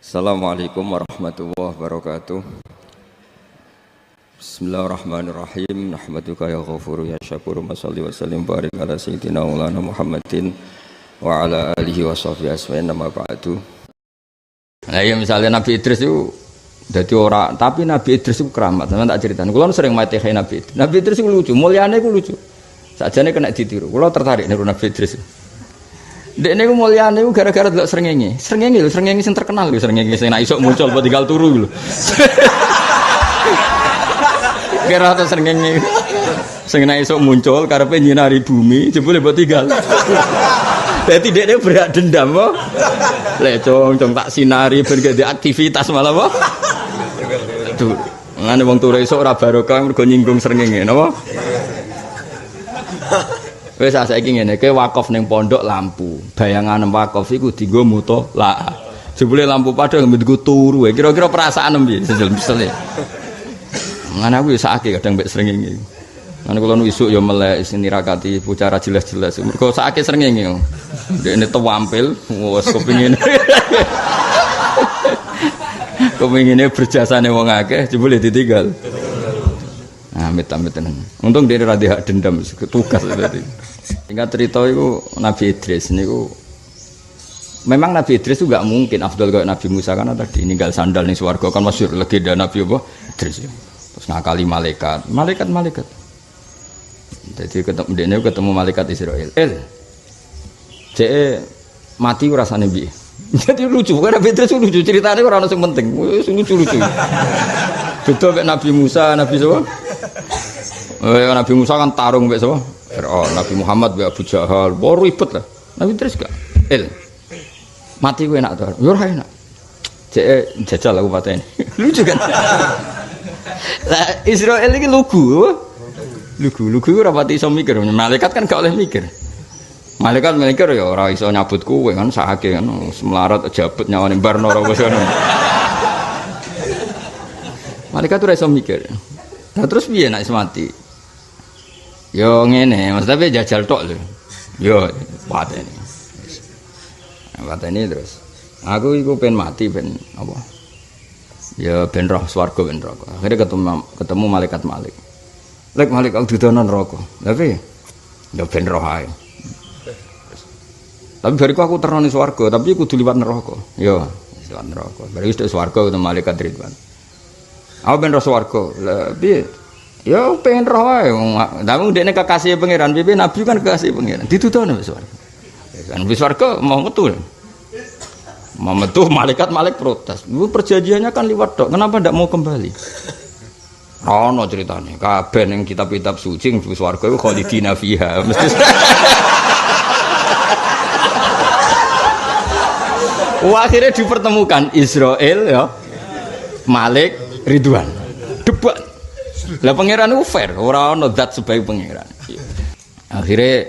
Assalamualaikum warahmatullahi wabarakatuh. Bismillahirrahmanirrahim. Nahmaduka ya ghafuru ya syakuru. Mashalli wa sallim barik ala sayyidina maulana Muhammadin wa ala alihi wa sahbihi asma'in nama ba'du. Nah ya misalnya Nabi Idris itu jadi orang, tapi Nabi Idris itu keramat. Saya tak ceritakan. Kalau sering mati kayak Nabi Idris. Nabi Idris itu lucu, mulianya itu lucu. Sajane kena ditiru. Kalau tertarik niru Nabi Idris. Dek niku mulyane niku gara-gara delok srengenge. Srengenge lho, srengenge sing terkenal lho, srengenge sing nek iso muncul apa tinggal turu lho. Kira ta srengenge. Sing nek iso muncul karepe nyinari bumi, jebule mbok tinggal. Dadi dekne berak dendam apa? Lek cong tak sinari ben gede aktivitas malah apa? Aduh, ngene wong turu esuk ora barokah mergo nyinggung srengenge, napa? Wis saiki ngene, kowe wakaf ning pondok lampu. Bayangan wakaf iku dienggo mutolaah. Jebule lampu padha nggo turu. Kira-kira perasaan piye sesel-sesel. Ngene aku ya sakake kadang mbek srengenge. Ngene kula nu isuk ya melek sing nirakati bicara jelas-jelas. Mergo sakake srengenge. Dekne tampil wis kepengin. Kepengine berjasane wong akeh jebule ditinggal. Amit-amit tenan. Untung dia ora hak dendam tugas tadi. Singkat cerita itu Nabi Idris niku memang Nabi Idris itu enggak mungkin afdal kayak Nabi Musa karena tadi ninggal sandal ning swarga kan masyhur legenda Nabi apa Idris. Terus ngakali malaikat. Jadi ketemu malaikat Israel. Cek mati rasane piye? Jadi lucu, karena Nabi Idris lucu ceritanya ora ono sing penting. Lucu-lucu. Beda mek Nabi Musa, Nabi siapa? Nabi Musa kan tarung mek sapa? Nabi Muhammad mek Abu Jahal, baru ribet lah. Nabi Idris gak. Mati ku enak to. Yo ora enak. Cek jajal aku pateni. Lucu kan? Lah Israel iki lugu. Lugu ora pati iso mikir. Malaikat kan gak oleh mikir. Malaikat mikir ya ora iso nyabut kowe kan sakake kan semelarat jabut nyawane barno ora wis ngono. Malaikat ora iso mikir. Nah terus piye nek mati? Yo ngene, maksudnya jajal tok lho. Yo pateni. Pateni terus. Aku iku pengen mati ben apa? Ya ben roh swarga ben neraka. Akhire ketemu malaikat Malik. Lek Malik aku didono neraka. Lha piye? Ya ben roh ae. Tapi bariku aku terno ning swarga, tapi kudu liwat neraka. Yo, liwat neraka. Bari wis swarga ketemu malaikat Ridwan. Aku ben roh swarga. Lah piye? Ya pengen roh ae. Tapi ndekne kekasih pangeran, piye nabi kan kekasih pangeran. Ditudono wis swarga. Kan wis swarga mau metu. Mau metu malaikat protes. Lu perjanjiannya kan liwat tok. Kenapa ndak mau kembali? Ono ceritane. Kabeh ning kitab-kitab suci wis swarga iku khalidina fiha. Mesti akhirnya dipertemukan Israel ya, Malik, Ridwan, debat. Lah pangeran itu fair, orang ono zat sebagai pangeran. Akhirnya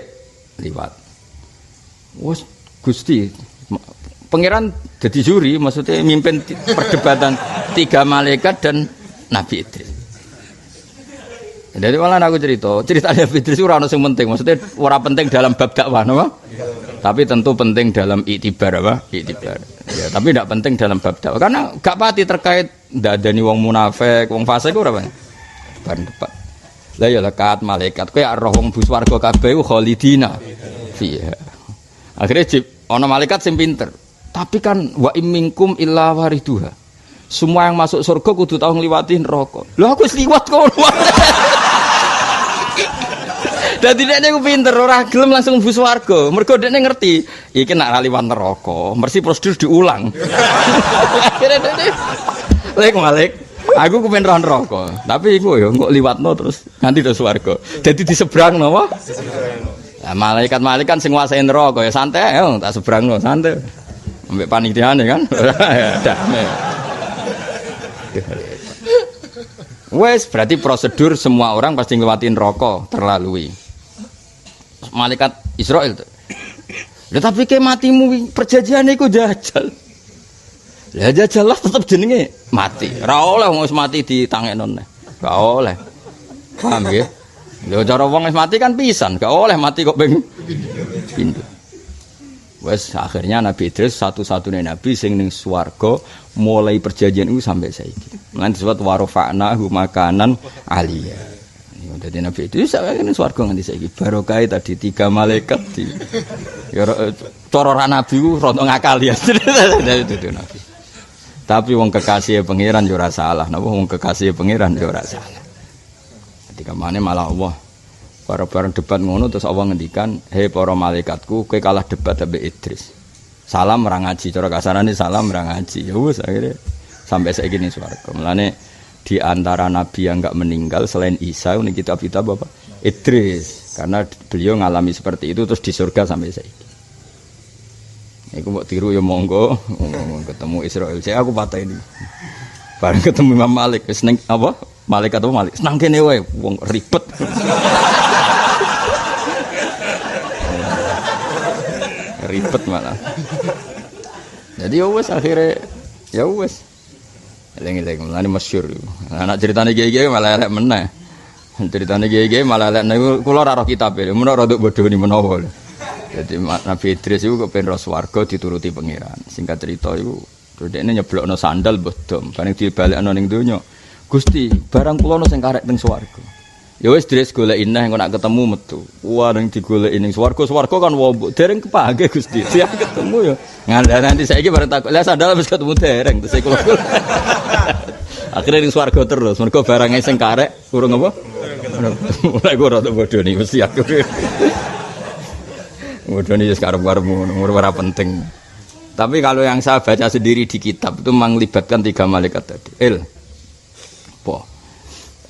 liwat. Wes Gusti, pangeran jadi juri, maksudnya mimpin perdebatan 3 malaikat dan Nabi Idris. Jadi malah aku cerita Nabi Idris ora ono sing penting, maksudnya ora penting dalam bab dakwah, napa? Tapi tentu penting dalam iktibar apa? Iktibar. Ya, tapi tidak penting dalam bab dakwah karena gak pati terkait ndak adani wong munafik, wong fasik ora apa. Bar debat. Lah ya lekat malaikat kowe roh wong bus warga kabeh khalidina fiha. Akhirnya ana malaikat sing pinter. Tapi kan wa imminkum illa wariduha. Semua yang masuk surga kudu tau ngliwati neraka. Lho aku wis liwat kono. Dadi dekne ku pinter ora gelem langsung mlebu swarga. Mergo dekne ngerti iki nek liwat neraka, mesti prosedur diulang. Akhire dekne Malik, aku kepen roh neraka. Tapi iku ya kok liwatno terus nganti do swarga. Dadi disebrangno apa? Lah malaikat kan sing nguasai neraka ya santai ya tak sebrangno santai. Ambek panitiane kan. Damai. Wes berarti prosedur semua orang pasti nglewatin neraka terlalui. Malaikat Israel tuh. Tapi ke matimu perjanjian iku jajal. Lah jajal lah tetep jenenge mati. Ora oleh wong wis mati ditangekno neh. Gak oleh. Paham nggih? Lho cara wong wis mati kan pisan, gak oleh mati kok ping pindho. Wes akhirnya Nabi Idris satu-satunya nabi sing ning swarga mulai perjanjian itu sampai saiki. Lan disebut warofa'nahu makanan aliyah. Dadi Nabi Idris ning swarga nganti saiki. Barokah tadi 3 malaikat di. Ya cara ra nabi ku rada ngakal ya. Itu nabi. Tapi wong kekasih pangeran yo ora salah. Napa wong kekasih pangeran yo ora salah. Ketika mana malah Allah bareng debat ngono terus Allah ngendikan, "Hei para malaikatku, kowe kalah debat ambek Idris. Salam ra ngaji, cara kasarane salam ra ngaji." Ya wis akhirnya sampai saiki ning swarga. Mulane di antara nabi yang enggak meninggal selain Isa ini kitab-kitab apa? Idris. Karena beliau ngalami seperti itu terus di surga sampai saiki. Iku mbok tiru ya monggo, ketemu Israil. Saya aku patah ini. Bareng ketemu Imam Malik wis ning apa? Malaikat apa Malik? Senang kene wae, wong ribet. Ribet malah. Jadi ya wis akhirnya ya wis. Eling-eling mulane masyhur. Anak ceritane kiye-kiye malah elek meneh. Ceritane kiye-kiye malah elek niku kula ora roh kitabe. Menawa rada bodhoni menawa. Jadi Nabi Idris iku kepen ro swarga dituruti pangeran. Singkat cerita iku dhekne nyeblokno sandal mbah dom, bareng dibalekno ning donya. Gusti, barang kula ono sing karek teng swarga. Ya wis Idris goleki neh engko nak ketemu metu. Wah ning digoleki ning swarga kan wombok dereng kepake Gusti. Siap ketemu ya. Nanti saiki bareng takok. Lah sandal wis ketemu dereng terus kula. Akhirnya ning swarga terus. Mergo barange sing karek urung apa? Mulai kok rada bodoni mesti aku. Bodoni wis karep-karepmu ora penting. Tapi kalau yang saya baca sendiri di kitab itu melibatkan 3 malaikat tadi.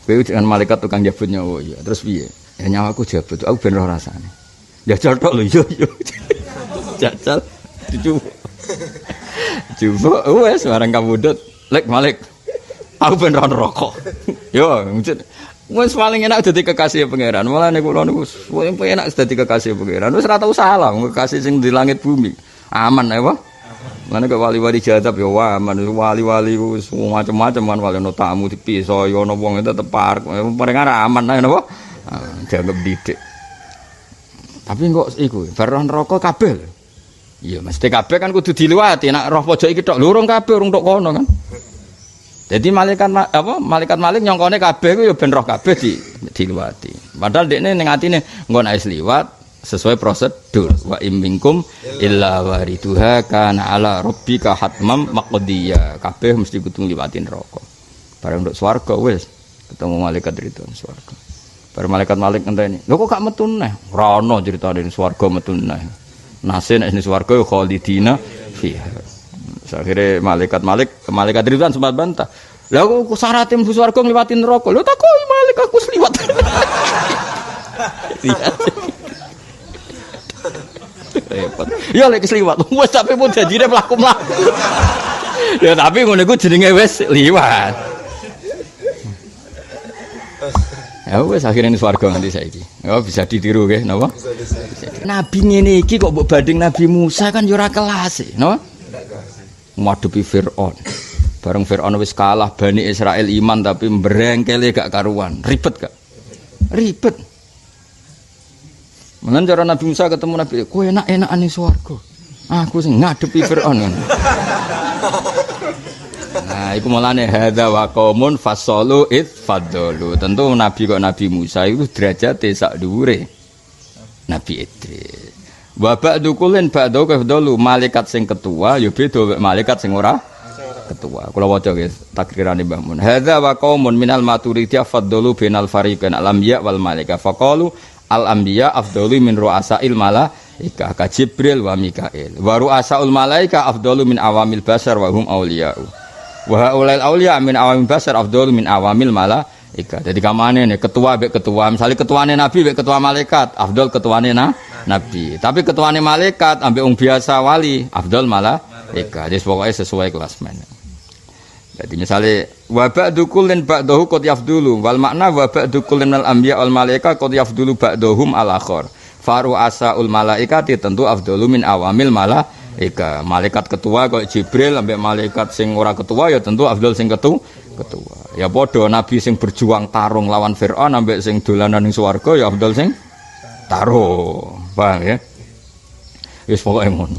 Kowe dengan malaikat tukang jabut nyawa ya. Terus piye? Ya nyawaku jabut, aku ben roh rasane. Jajal tok lho yo. Jajal dicoba. Coba wes barang kabudut, lek Malik. Aku ben roh rokok. Yo, wes paling enak dadi kekasih pangeran. Mulane kula niku paling enak dadi kekasih pangeran. Wis ora tau salah, kekasih sing di langit bumi. Aman ya, Pak. Mana ke wali-wali jadab ya wah, wali-wali semua macam-macam kan wali ono tamu dipisah ya ono wong tetep parek, paling aman ae napa? Dianggap didik. Tapi kok iku, bar neraka kabeh. Iya, mesti kabeh kan kudu diliwati, nek roh pojok iki tok lurung kabeh urung tok kono kan. Jadi malaikat Malik nyongkone kabeh ku ya ben roh kabeh diliwati. Padahal dekne ning atine engko nek liwat sesuai prosedur wa imminkum illa wariduha kana ala rabbika hatmam maqdiya kabeh mesti kudu liwatin neraka bareng nduk swarga wis ketemu malaikat itu swarga bareng malaikat Malik ngenteni lho kok gak metu neh ora ono critane swarga metu neh nase nek swarga ya khalidina fiha akhire malaikat Ridwan sempat bantah lha kok syaratnya mlebu swarga ngliwatin neraka lho tak kok Malik aku sliwat repot. Ya lek sliwat. Wes sampe pun janjine mlaku-mlaku. Ya tapi ngono iku jenenge wis liwat. Ya wis akhirnya swarga nganti saiki. Ya bisa ditiru nggih, napa? Nabi ngene iki kok mbok banding Nabi Musa kan ya ora kelas e, napa? Ngadepi Firaun. Bareng Firaun wis kalah Bani Israil iman tapi mbrengkele gak karuan. Ribet gak? Ribet. Menan cara Nabi Musa ketemu Nabi, kowe enak-enakan ning swarga. Aku sing ngadepi Firaun. Nah, iku mulane hadza wa qaumun fasalu id fadalu. Tentu Nabi Musa itu derajate sak dhuwure Nabi Idris. Wa ba'du kullin ba'du kafdalu, malaikat sing ketua ya beda mek malaikat sing ora ketua. Kula waca guys, takrirane Mbah Mun. Hadza wa qaumun minal maturidiyah fadalu bainal fariqain al-anbiya wal malaika. Faqalu al-anbiya afdalu min ru'asail malaika ka Jibril wa Mikail wa ru'asaul malaika afdalu min awamil basar wa hum awliya'u wa haulal awliya min awamil basar afdalu min awamil malaika. Jadi kamane nih ketua mbek ketua, misalnya ketuane nabi mbek ketua malaikat afdal ketuane nabi, tapi ketuane malaikat ambek wong biasa wali afdal malaika. Jadi pokoknya sesuai kelas men. Jadi misalnya wa ba'du kullin ba'dahu qad yafdulu wal makna wa ba'du kullin al anbiya wal malaika qad yafdulu ba'dahum al akhar. Faru asaul malaikati tentu afdalu min awamil malaika. Malaikat ketua kok Jibril ambek malaikat sing ora ketua ya tentu afdal sing ketua. Ya padha nabi sing berjuang tarung lawan Firaun ambek sing dolanan ning swarga ya afdal sing tarung. Paham ya? Wis pokoke ngono.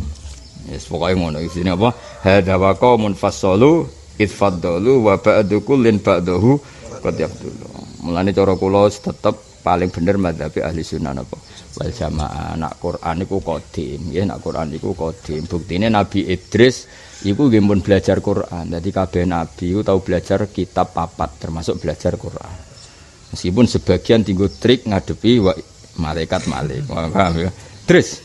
Wis pokoke ngono. Isine apa? Hadza wa qaumun fassalu itfaddalu wa ba'du kullin ba'dahu qad yaqdulu. Mulane cara kula tetep paling bener madzhab ahli sunnah napa wal jamaah. Nak Quran iku qadim, nggih nak Quran iku qadim. Buktine Nabi Idris iku nggih pun belajar Quran. Dadi kabeh nabi iku tau belajar kitab papat termasuk belajar Quran. Meskipun sebagian tinggo trik ngadepi malaikat Malik. Paham ya? Terus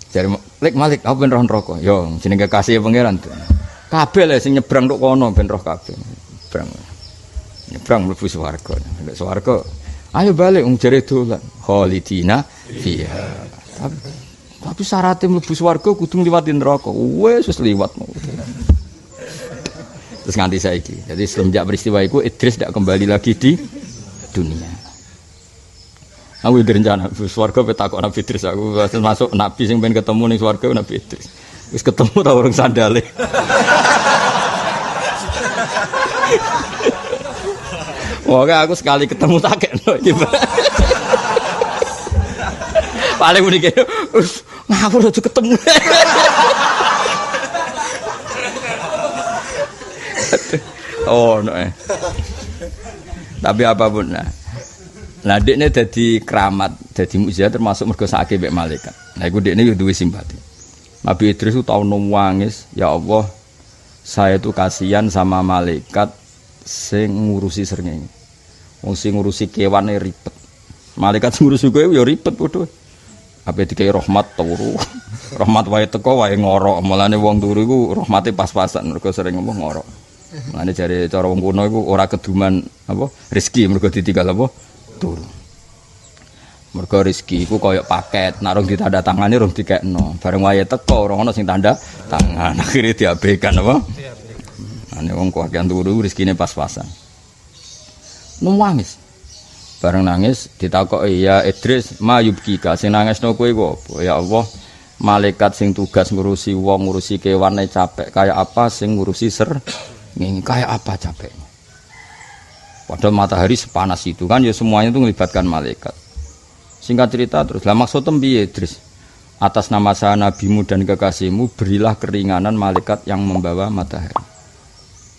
jare Malik apa ben roh neraka? Yo jenenge kekasih pangeran. Kabeh lho sing nyebrang tok kono ben roh kabeh. Nyebrang mlebu swarga. Nek swarga ayo balik jare dolan. Khalidina fiha. Tapi syaratnya mlebu swarga kudu ngliwati neraka. Wis liwat. Terus nganti saiki. Jadi semenjak peristiwa itu Idris tidak kembali lagi di dunia. Aku direncana swarga petakok Nabi Idris aku masuk nabi sing pengen ketemu ning swarga Nabi Idris. Wis ketemu ta urung sandale. Wah, aku sekali ketemu tak kena iki. Paling muni kene, ngawur aja ketemu. Oh, no. Tapi apapun nah. Nah, dekne dadi keramat, dadi mukjizat termasuk mergo sakake mek malaikat. Nah, iku dekne yo duwe simpati. Nabi Idris itu tau nangis, ya Allah, saya itu kasihan sama malaikat sing ngurusi srengenge. Wong sing ngurusi kewane ribet. Malaikat sing ngurusi kowe ya ribet padha. Ape dikai rahmat turu. Rahmat wae teko wae ngorok. Mulane wong turu iku rahmate pas-pasan mergo sering ngomong ngorok. Mulane jare cara wong kuno iku ora keduman apa rezeki mergo ditinggal apa turu. Mergo rezeki iku kaya paket, nek rong ditanda tangane rong dikekno. Bareng wae teko ora ono sing tanda tangan. Akhire diabaikan apa? Ane wong kuwakian turu rezekine pas-pasan. Nangis. Bareng nangis ditakoki ya Idris, mayubkika sing nangisno kowe iku apa? Ya Allah, malaikat sing tugas ngurusi wong, ngurusi kewane capek kaya apa sing ngurusi ngene kaya apa capeknya. Padahal matahari sepanas itu kan ya semuanya itu melibatkan malaikat. Singkat cerita terus, lah maksudnya piye Idris? Atas nama saya nabimu dan kekasihmu berilah keringanan malaikat yang membawa matahari.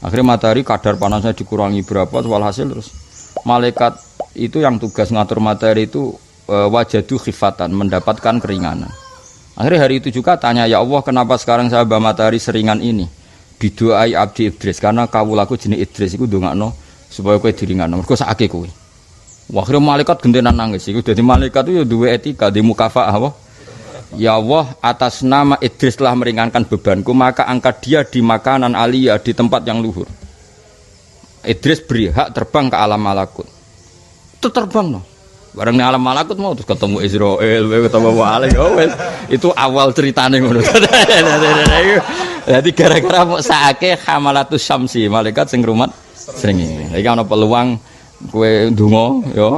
Akhirnya matahari kadar panasnya dikurangi berapa, walhasil terus malaikat itu yang tugas ngatur matahari itu wajadu khifatan, mendapatkan keringanan. Akhirnya hari itu juga tanya, ya Allah kenapa sekarang saya bawa matahari seringan ini? Biduai abdi Idris, karena kawulaku jenis Idris itu ndongakno supaya kowe diringanno. Mergo sakake kowe. Akhirnya malaikat gentenan nangis. Iku dadi malaikat itu ya duwe etika, di mukafaah apa? Ya Allah, atas nama Idris telah meringankan bebanku, maka angkat dia di makanan aliyah, di tempat yang luhur. Idris beri hak terbang ke alam malakut. Itu terbang no. Bareng ning alam malakut mau terus ketemu Israel, ketemu Malik. Oh wes, itu awal ceritane ngono. Jadi gara-gara mau sakake hamalatus syamsi, malaikat sing rumat srengenge. Iki ana peluang kowe ndonga ya.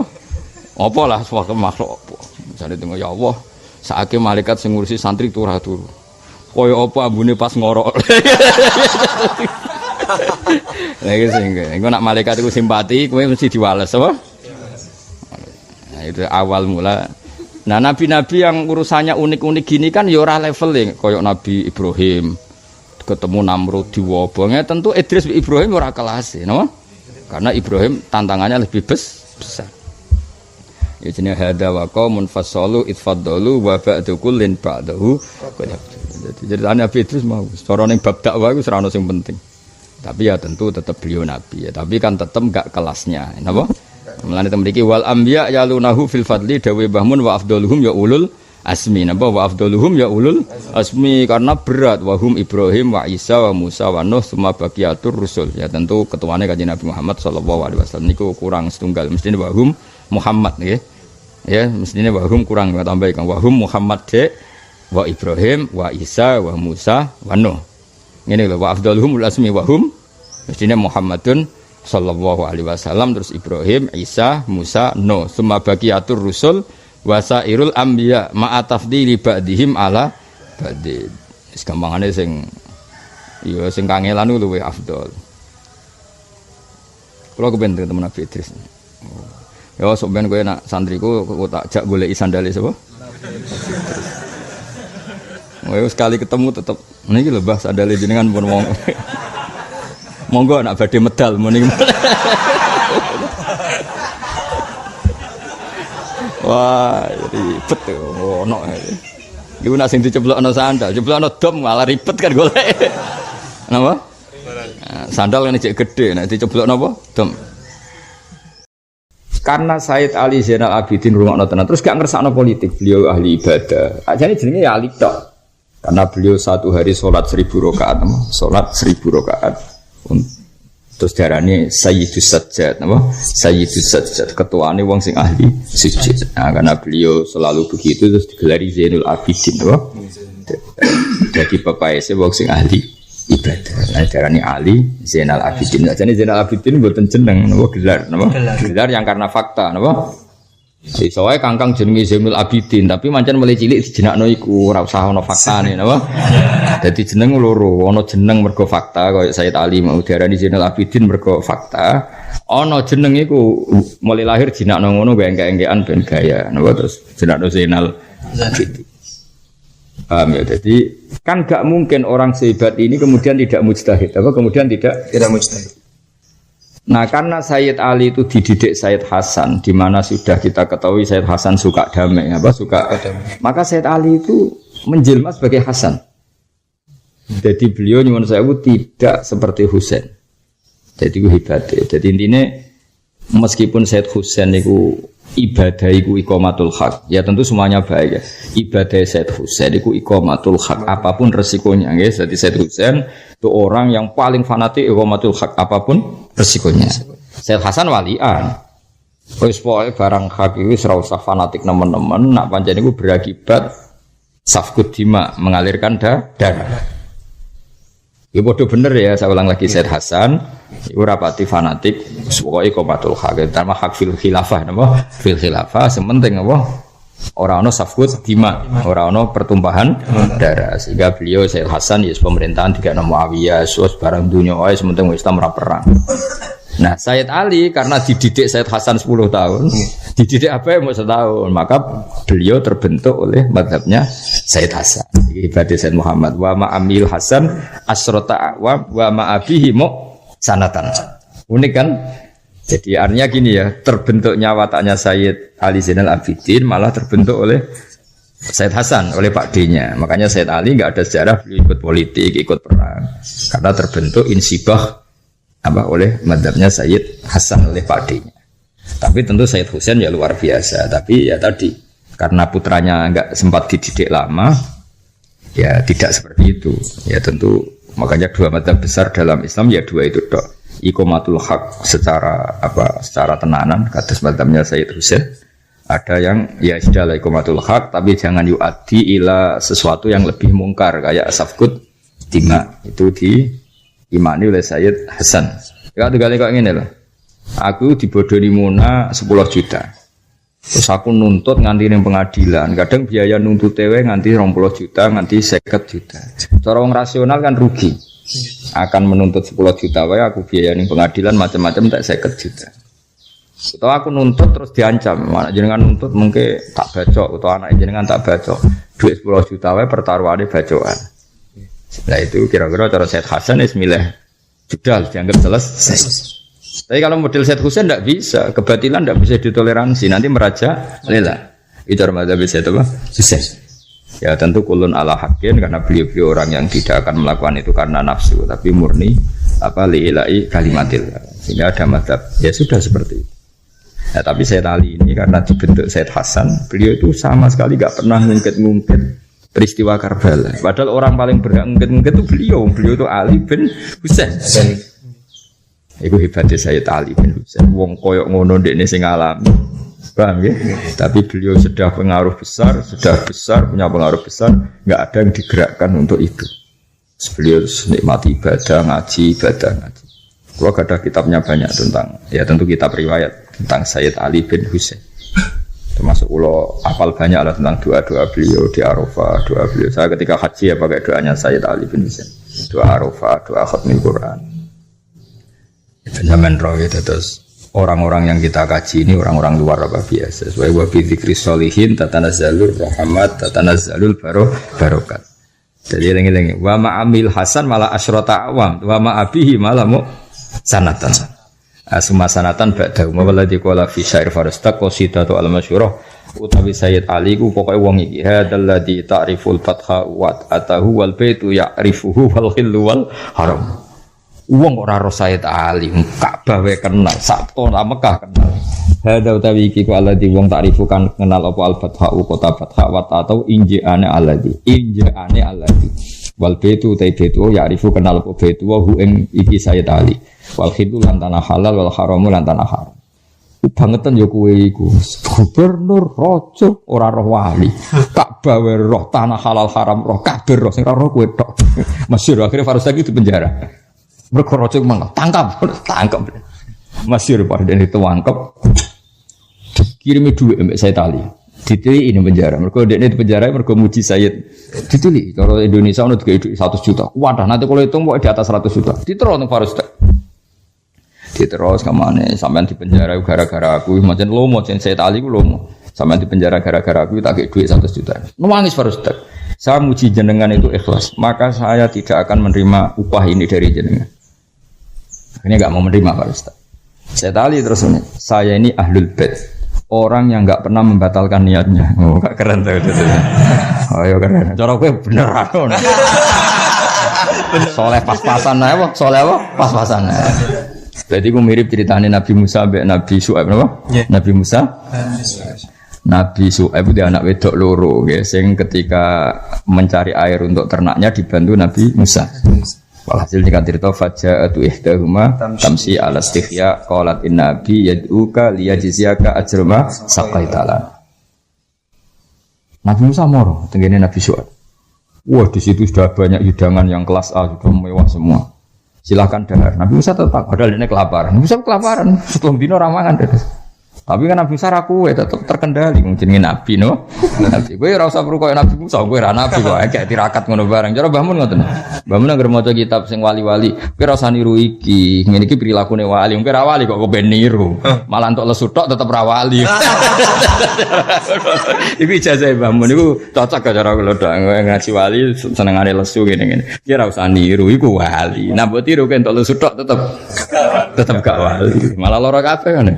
Apa lah suatu makhluk apa. Misale ndonga ya Allah, sakake malaikat sing ngurusi santri turah turu. Kaya apa ambune pas ngorok. Lagi sing engko nak malaikat iku simpati, kowe mesti diwales apa? Nah, itu awal mula. Nah, nabi-nabi yang urusannya unik-unik gini kan ya ora leveling kaya Nabi Ibrahim ketemu Namrud diwobonge tentu Idris bin Ibrahim ora kelas, no? Karena Ibrahim tantangannya lebih besar. Ya jenenge hadza wa qaumun fasalu itfaddalu wa ba'du kullin ba'dahu. Jadi Nabi Idris mau cara ning bab dakwah iku ora ono sing penting. Tapi ya tentu tetap beliau nabi ya, tapi kan tetap enggak kelasnya. Napa? Mulane mriki wal anbiya yalunahu fil fadli dawe bahmun wa afdaluhum ya ulul asmi. Napa wa afdaluhum ya ulul asmi karena berat wahum Ibrahim wa Isa wa Musa wa Nuh semua baqiyatur rusul. Ya tentu ketuane Kanjeng Nabi Muhammad sallallahu alaihi wasallam niku kurang setunggal mestine wahum Muhammad nggih. Ya mestine wahum kurang tambah kan wahum Muhammad de wa Ibrahim wa Isa wa Musa wa Nuh. Ngene lho wa afdaluhum ul asmi wa hum mestine Muhammadun sallallahu alaihi wasallam terus Ibrahim, Isa, Musa, Nuh, summa baqiyatur rusul wasairul anbiya ma'a tafdili ba'dihim ala ba'din. Wis gampangane sing ya sing kangelan luwih afdal. Kula kepen temen Nabi Idris. Ya sok ben kowe nak santriku tak jak goleki sandale sapa? Sekali ketemu tetep niki lho Mbah sandale jenengan pun monggo anak badhe medal mending. Wah, ribet ono. Iku nek sing diceblokno sandal, ceblokno dom malah ribet kan golek. Napa? Sandal kan cek gede, nek diceblokno apa? Dom. Karena Sayyid Ali Zainal Abidin rungokno tenan, terus gak ngersakno politik, beliau ahli ibadah. Ajane jenenge ya ahli tok. Karena beliau satu hari sholat 1000 rakaat, sholat 1000 rakaat. Terus darane Sayyidus Sajjad, apa? Sayyidus Sajjad, ketuane wong sing ahli sujud. Nah, karena beliau selalu begitu terus digelari Zainul Abidin, apa? Jadi pepayese wong sing ahli ibadah. Nah, darane Ali Zainal Abidin. Jadi Zainal Abidin mboten jeneng, napa gelar, napa? Gelar yang karena fakta, napa? Soale kangkang jenenge Zainul Abidin, tapi mancen mulai cilik dijenakno iku ora usah ana faktane, napa? Dadi jeneng loro, ana jeneng mergo fakta kaya Sayyid Ali mau diarani Zainul Abidin mergo fakta. Ana jeneng iku mulai lahir jenakno ngono engke-engkean ben gaya, napa terus jenakno Zainal Abidin. Paham ya? Jadi kan gak mungkin orang sehebat ini kemudian tidak mujtahid, apa kemudian tidak mujtahid. Nah karena Sayyid Ali itu dididik Sayyid Hasan, di mana sudah kita ketahui Sayyid Hasan suka damai, suka damai. Maka Sayyid Ali itu menjelma sebagai Hasan. Jadi beliau nyuwun sewu tidak seperti Husain. Jadi itu hebat. Jadi intinya meskipun Sayyid Husain itu ibadah itu iqamatul haq, ya tentu semuanya baik ya. Ibadah Sayyid Husain itu iqamatul haq, apapun resikonya. Ya. Jadi Sayyid Husain itu orang yang paling fanatik iqamatul haq, apapun resikonya. Sayyid Hasan walian. Wis pokoke barang hak iki ora usah fanatik nemen-nemen, nak pancen iku berakibat safkut dima, mengalirkan darah. Ya bodoh bener ya, saya ulang lagi Sayyid Hasan iku rapati fanatik, pokoke iqamatul haq, terutama hak fil khilafah napa? Fil khilafah sementing apa? Ora ana safkut dima, ora ana pertumpahan darah. Sehingga beliau Sayyid Hasan ya pemerintahan dikene Muawiyah, sos barang dunya wae sementing Islam ora perang. Nah, Sayyid Ali karena dididik Sayyid Hasan 10 tahun, dididik apa yang mau setahun, maka beliau terbentuk oleh madhabnya Sayyid Hasan. Ibadah Sayyid Muhammad wa ma'amil Hasan asrota wa ma'abihi mu sanatan. Unik kan? Jadi artinya gini ya, terbentuknya wataknya Sayyid Ali Zainal Abidin malah terbentuk oleh Sayyid Hasan, oleh Pak D-nya. Makanya Sayyid Ali nggak ada sejarah beliau ikut politik, ikut perang, karena terbentuk insibah oleh madhabnya Sayyid Hasan oleh Pak D-nya. Tapi tentu Sayyid Husain ya luar biasa. Tapi ya tadi karena putranya nggak sempat dididik lama, ya tidak seperti itu. Ya tentu makanya dua madhab besar dalam Islam ya dua itu dok. Iqamatul haq secara tenanan kados madhabnya Sayyid Husain. Ada yang ya sudah iqamatul haq tapi jangan yu'addi ila sesuatu yang lebih mungkar kayak safkut dima, itu diimani oleh Sayyid Hasan. Ya kali kok ngene lho. Aku dibodohi Muna 10 juta. Terus aku nuntut nganti ning pengadilan. Kadang biaya nuntut tewe nganti 20 juta, nganti 50 juta. Cara wong rasional kan rugi. Akan menuntut 10 juta wae aku biaya ning pengadilan macam-macam tak 50 juta. Atau aku nuntut terus diancam, anak jenengan nuntut mungkin tak bacok atau anak jenengan tak bacok. Duit 10 juta wae pertaruhane bacokan. Nah itu kira-kira cara Sayyid Hasan wis milih judal dianggap selesai. Tapi kalau model Sayyid Husain tidak bisa, kebatilan tidak bisa ditoleransi, nanti meraja lela. Itu remaja bisa itu Husain. Ya tentu kulun ala hakin karena beliau orang yang tidak akan melakukan itu karena nafsu, tapi murni li'ilai kalimatil. Sehingga ada madhab ya sudah seperti itu. Nah, tapi Sayyid Ali ini karena dibentuk Sayyid Hasan, beliau itu sama sekali gak pernah ngungkit-ngungkit peristiwa Karbala. Padahal orang paling berhak ngungkit-ngungkit itu beliau itu Ali bin Husain. Iku hebatnya Sayyid Ali bin Husain. Wong koyok ngono ndekne sing alami. Paham ya? Tapi beliau sudah pengaruh besar, punya pengaruh besar, enggak ada yang digerakkan untuk itu. Beliau nikmati ibadah ngaji. Kalau ada kitabnya banyak tentang, ya tentu kitab riwayat tentang Sayyid Ali bin Husain. Termasuk ulo hafal banyak lah tentang doa-doa beliau di Arafah, doa beliau. Saya ketika haji ya pakai doanya Sayyid Ali bin Husain. Doa Arafah, doa khatmil Quran. Zaman roh itu terus orang-orang yang kita kaji ini orang-orang luar biasa. Sesuai wa bi dzikri sholihin tatanazzalur rahmat, tatanazzalul barokat. Jadi eling-eling wa ma'amil hasan malah asyrata awam wa ma'abihi malah mu sanatan. Asma sanatan ba'da walladzi qala fi syair farastaq qasidatu al-masyhurah utawi Sayyid Ali ku pokoke wong iki hadzal ladzi ta'riful fatha wa atahu wal baitu ya'rifuhu wal khillu wal haram. Wong ora roh Sayyid Ali, Ka'bah wae kenal, Sabto nang Mekah kenal. Hadza utawi iki ku alladzi wong ta'rifu kan kenal apa al-fatha kota fatha wa atau injane alladzi. Wal baitu taibetu ya'rifu kenal apa baitu wa hu ing iki Sayyid Ali. Wal khillu lan tanah halal wal haramu lan tanah haram. Bangetan ya kowe iku. Gubernur raja ora roh wali. Ka'bah wae roh tanah halal haram roh kabeh roh sing ora roh kowe tok. Masyhur akhire Farus lagi di penjara. Mereka rojok mana? Tangkap. Masyhur pada ini tangkap. Kirimi duit mbak saya tali. Ditili ini penjara. Mereka ini di penjara. Mereka muji Sayyid. Ditili. Kalau Indonesia udah duit 100 juta. Wadah nanti kalau hitung di atas 100 juta. Diterus untuk Farus. Diterus kemana? Sampai di penjara gara-gara aku. Macam lomo. Macam saya tali aku lomo. Sampai di penjara gara-gara aku tak duit 100 juta. Nangis Farus. Saya muji jenengan itu ikhlas. Maka saya tidak akan menerima upah ini dari jenengan. Ini enggak mau menerima Pak Ustaz. Saya tali terus ini. Saya ini ahlul bait. Orang yang enggak pernah membatalkan niatnya. Oh, enggak keren tuh itu. Oh, ya keren. Cara kowe beneran. Soleh pas-pasan ae, soleh apa? Pas-pasan ae. Berarti ku mirip ceritanya Nabi Musa mbek Nabi Syuaib napa? Yeah. Nabi Musa. Nabi Syuaib itu anak wedok loro nggih sing ketika mencari air untuk ternaknya dibantu Nabi Musa. Walhasil dikatakan faja'atu ihdahuma tamsi ala istighya qalat inna bi yad'uka liyajziyaka ajrama saqaitala. Nabi Musa moro tenggene Nabi Syuaib. Wah, di situ sudah banyak hidangan yang kelas A, sudah mewah semua. Silakan dahar. Nabi Musa tetap padahal ini kelaparan. Nabi Musa kelaparan, setelah dino ramangan terus. Tapi kan Nabi Musa raku tetap terkendali jenenge Nabi no. Nabi kowe ora usah perlu koyo Nabi Musa, kowe ora nabi kok kayak tirakat ngono bareng. Cara Mbah Mun ngoten. Mbah Mun anggere maca kitab sing wali-wali, kowe ora usah niru iki. Ngene iki prilakune wali, kowe ora wali kok kepen niru. Malah entuk lesu tok tetep ra wali. Iku ijazah Mbah Mun iku cocok cara kula tok ngaji wali senengane lesu ngene-ngene. Kowe ora usah niru iku wali. Nah mbok tiru kowe entuk lesu tok tetep gak wali. Malah lara kabeh kan.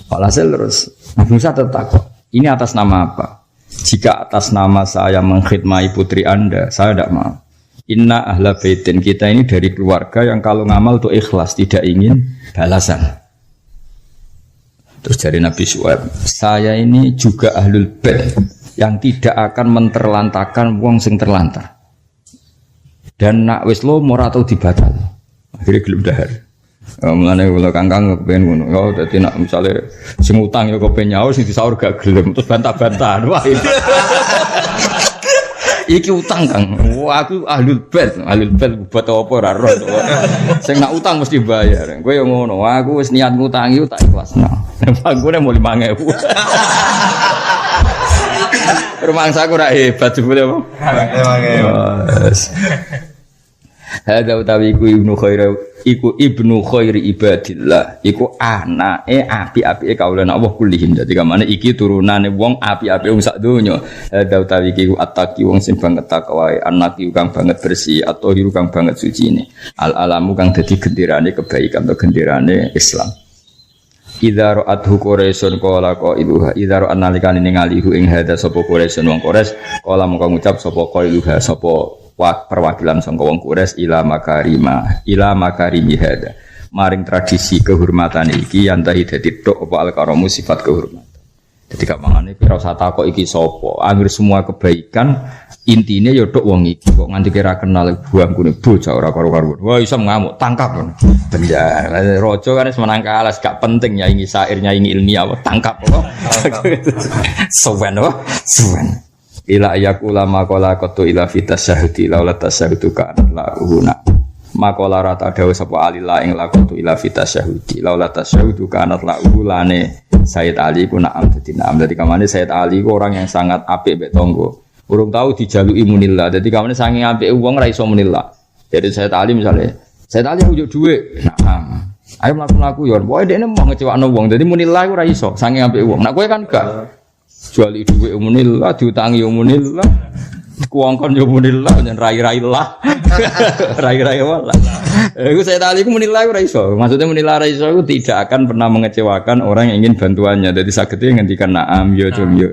Walhasil terus Nabi Musa tertakut. Ini atas nama apa? Jika atas nama saya mengkhidmati putri Anda, saya tidak mau. Inna ahla baitin, kita ini dari keluarga yang kalau ngamal itu ikhlas, tidak ingin balasan. Terus dari Nabi Syuaib, saya ini juga ahlul bait yang tidak akan menterlantakan wong sing terlantar. Dan nak wis lo ora tau dibatal. Akhirnya gelem dahar. Mulane kula kangkang kepen ngono. Ya dadi nek misale sing utang ya kepen nyaur sing disaur gak gelem terus bantah-bantahan. Wah. Iki utang Kang. Wah aku ahlul bait buat apa ora roh. Sing nak utang mesti bayar. Kowe yo ngono. Aku wis niat ngutangi tak ikhlasno. Pangkune mau 5.000. Rumangsa aku ora hebat jebule apa? Hadza utawi ibnu khairi ibadillah iku anake api-apike kaulane Allah kulihim. Dadi kamane iki turunane wong api-apike wong sak donya. Hadza utawi iku attaqi wong sing banget takwae, anaki kang banget bersih atau hiru kang banget sucine. Al-alamu kang dadi genderane kebaikan atau genderane Islam. Idza ra'athu Quraisyun qala qailuha idza ra'an nalikane ningalihu ing hadza sapa Quraisyun wong Quraisy qala mongko ngucap sapa qailuha sapa perwakilan sangka wong Quraisy ila makarimi hada maring tradisi kehormatan iki yang tahi dadi tok apa al-karamu sifat kehormatan. Dadi gak mangane ora usah takok iki sapa. Angger semua kebaikan intine ya tok wong iki kok nganti kira kenal buangkune bocah ora karo-karo. Wah iso ngamuk tangkap ngono. Penjara raja kan wis menang kalah gak penting nyanyi syair nyanyi ilmiah tangkap kok. Sowen apa? Sowen. Ila ayakula makola kotu ila fitas syahudi laula tasyahudu kanat la'uhuna makola rata dawa sapa alila ing lakotu ila fitas syahudi laula tasyahudu kanat la'uhulane Sayyid Ali ku na'am dadi na'am. Dadi kamane Sayyid Ali ku orang yang sangat apik mbek tangga urung tau dijaluki munillah. Dadi kamane saking apike wong ra iso munillah. Jadi Sayyid Ali misalnya Sayyid Ali njuk dhuwit na'am ayo mlaku-mlaku yo pokoke dekne mau ngecewakno wong. Dadi munillah ku ra iso saking apike wong. Nek kowe kan gak juali dhuwit umunillah, diutangi umunillah. kuangkon yo munillah yen rai-rai lah. Rai-rai wala. Iku Sayyid Ali ku munillah ora iso. Maksudnya munillah ora iso itu tidak akan pernah mengecewakan orang yang ingin bantuannya. Dadi sagede ngendikan na'am yo cum yo.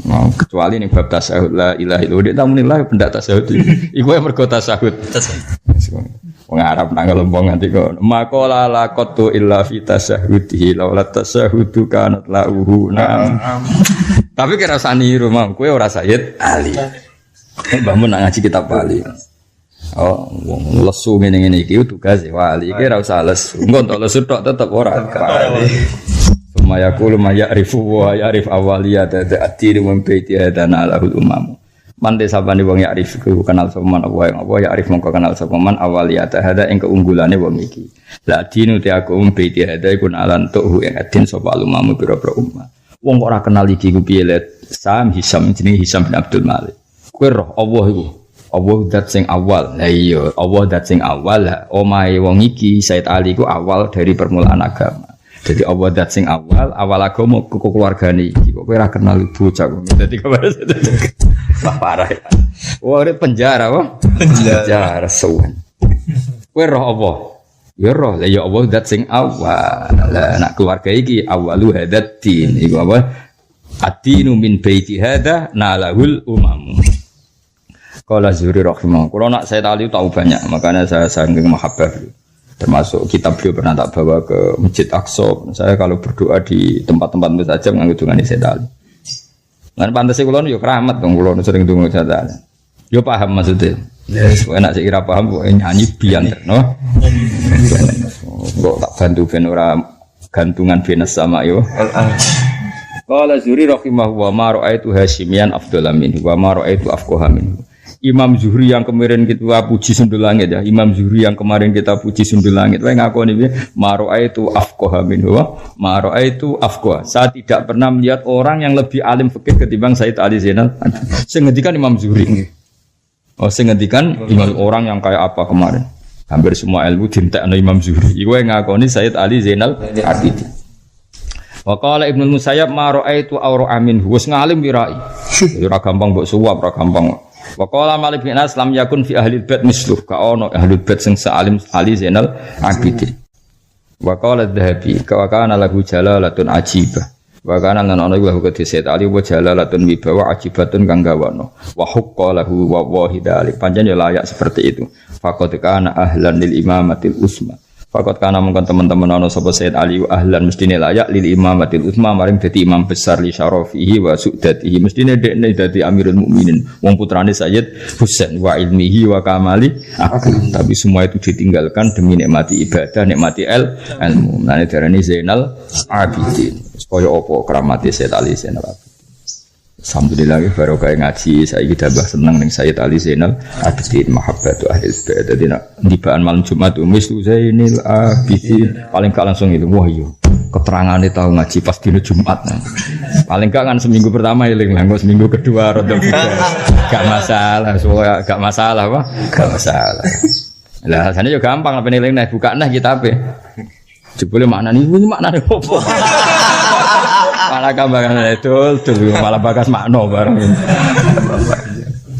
Mau kecuali ning bab tasyahud la ilaha illallah nek munillah pendak tasyahud. Iku yang mergo tasyahud. Wong Arab nang lombong nganti kok maqala la qatu illa fi tasyahudihi laula tasyahudu kanat lahu na'am. Tapi kira saniru mang kowe ora Sayyid Ali. Mbah mun ngaji kitab Bali. Oh, wong lesu ngene-ngene iki tugas wali iki ora usah lesu. Engko entuk lesu tok tetep ora wali. Sumayaqulu ma ya'rifu wa ya'rif awaliyat ta'tir wa baiti hadana lahul umam. Mande sabane wong ya'rif ku kenal sapa man apa ya'rif mongko kenal sapa man awaliyat hada ing keunggulane wong iki. La dinu te aku baiti hada iku alan tuhu ing adin sapa umam pira-pira ummah. Wong kok ora kenal iki ku piye Sam Hisam jenenge Hisam bin Abdul Malik. Kowe roh Allah iku. Allah dat sing awal. Lah iya, Allah dat sing awal. Omahe wong iki Sayyid Ali ku awal dari permulaan agama. Jadi Allah dat sing awal agama ku keluargane iki. Kok kowe ora kenal bocah kok. Dadi wah parah ya. Wah penjara wah. Penjara suwen. Kowe roh apa? Ya roh. Lah ya Allah dat sing awal. Lah anak keluarga iki awalu hadatin. Iku apa? Ad-dinu min baiti hada nalahul umam. Qala Zuhri rahimahullah. Kalau nak Sayyid Ali tahu banyak, makanya saya saking mahabbah. Termasuk kitab beliau pernah tak bawa ke Masjid Aqsa. Saya kalau berdoa di tempat-tempat mustajab nganggo dungane Sayyid Ali. Lan pantese kula yo keramat dong kula sering donga Sayyid Ali. Yo paham maksudnya. Yes, enak sik ira paham kok nyanyi biyen no. Kok tak bantu ben ora gantungan benes sama yo. Qala Zuhri rahimahullah ma ra'aitu Hasyimian afdhala minhu wa ma ra'aitu afqaha minhu. Imam Zuhri yang kemarin kita puji sundul langit ya. Imam Zuhri yang kemarin kita puji sundul langit. Wae ngakoni piye? Ma ra'aitu afqaha minhu wa ma ra'aitu afqaha. Saya tidak pernah melihat orang yang lebih alim fikih ketimbang Sayyid Ali Zainal. Sing ngendikan Imam Zuhri. Oh sing ngendikan Imam orang yang kayak apa kemarin? Hampir semua ilmu dintekno Imam Zuhri. Iku wae ngakoni Sayyid Ali Zainal Abidin. Wa qala Ibnu Musayyab ma ra'aitu awra amin wis ngalim wirai. Ora gampang mbok suwap, ora gampang. Wa qala Malik bin Anas lam yakun fi ahli bait misluh ka ono ahli bait sing salim Ali Zainal Abidin. Wa qala Adz-Dzahabi ka kana lahu jalalatun ajibah. Wa kana lan ono iku kedhe Sayyid Ali wa jalalatun wibawa ajibatun kang gawono. Wa huqqa lahu wa wahidali. Panjen ya layak seperti itu. Faqad kana ahlan lil imamatil usma. Fakat kana mungkin teman-teman ana sapa Sayyid Ali ahlan mestine layak lil imamatil utsma maring dadi imam besar li syarafihi wa su'datihi mestine dekne dadi amirul mukminin wong putrane Sayyid Husain wa ilmihi wa kamali akal. Tapi semua itu ditinggalkan demi nikmati ibadah, nikmati ilmu. Mane darani Zainal Abidin. Kaya apa keramate Sayyid Ali Zainal Abidin. Alhamdulillah barokah ngaji saiki tambah seneng ning Sayyid Ali Zainal Abidin mahabbatu ahli bait. Dadi nek ndibaan malam Jumat mislu Zainal Abidin paling gak langsung itu wah iya keterangane tahu ngaji pas dina Jumat. Paling gak kan seminggu pertama eling lah, seminggu kedua rada gak masalah, soalnya gak masalah apa? Gak masalah. Lah rasane yo gampang apa eling nek buka nah kitabe. Jebule maknane iki maknane opo? Malah gambaran itu malah bakas makna barang ini.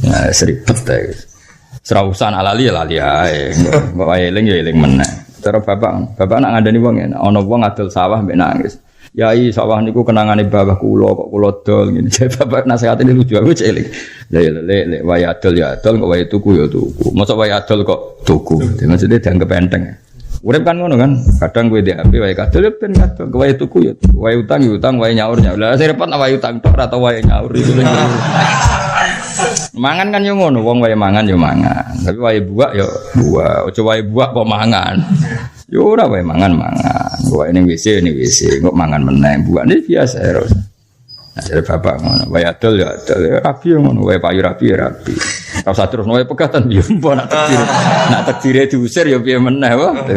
Nah, seribet ya. Serausan lali ae. Mbok wae eling ya eling meneh. Cara bapak nak ngandani wong ya, ana wong adol sawah mbek nangis. Yai sawah niku kenangane babah kula kok kula dol ngene. Bapak nasihate lucu aku cek eling. Lek wae adol ya adol kok wae tuku ya tuku. Mosok wae adol kok tuku. Maksudnya dianggap enteng. Urip kan ngono kan, kadang kowe ndek HP wae kadol ben kadol, kowe tuku ya, wae utang ya utang, wae nyaur ya. Lah sing repot wae utang tok ora wae nyaur iku. Mangan kan yo ngono, wong wae mangan yo mangan. Tapi wae buak yo buak, aja wae buak kok mangan. Yo ora wae mangan. Wae ning WC kok mangan meneh. Buak ini biasa terus. Nah, jadi bapak ngono, wae adol ya adol, rapi ngono, wae payu rapi ya rapi. Kalau satu terus wae pegatan, ya mbok nak takdire diusir ya piye meneh wae.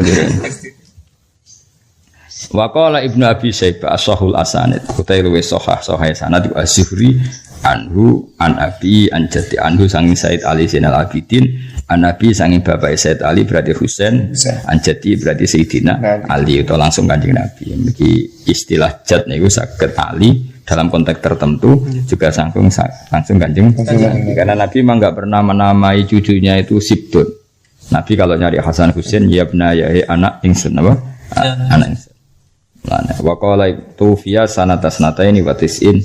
Wa qala Ibnu Abi Syaibah as-sahul asanid, kutai luwe sahih sanad Az-Zuhri anhu an Abi an jati anhu sanging Sayyid Ali Zainal Abidin, an Nabi sanging bapak Sayyid Ali berarti Husain, an jati berarti Sayyidina Ali, itu langsung Kanjeng Nabi. Iki istilah jat niku saged Ali dalam konteks tertentu juga langsung Kanjeng Nabi. Karena Nabi memang enggak pernah menamai cucunya itu Sibtun. Nabi kalau nyari Hasan Husain ya anak ingsun apa? Anak ingsun. Lana wa qala tufiya sanataini wa tis'in.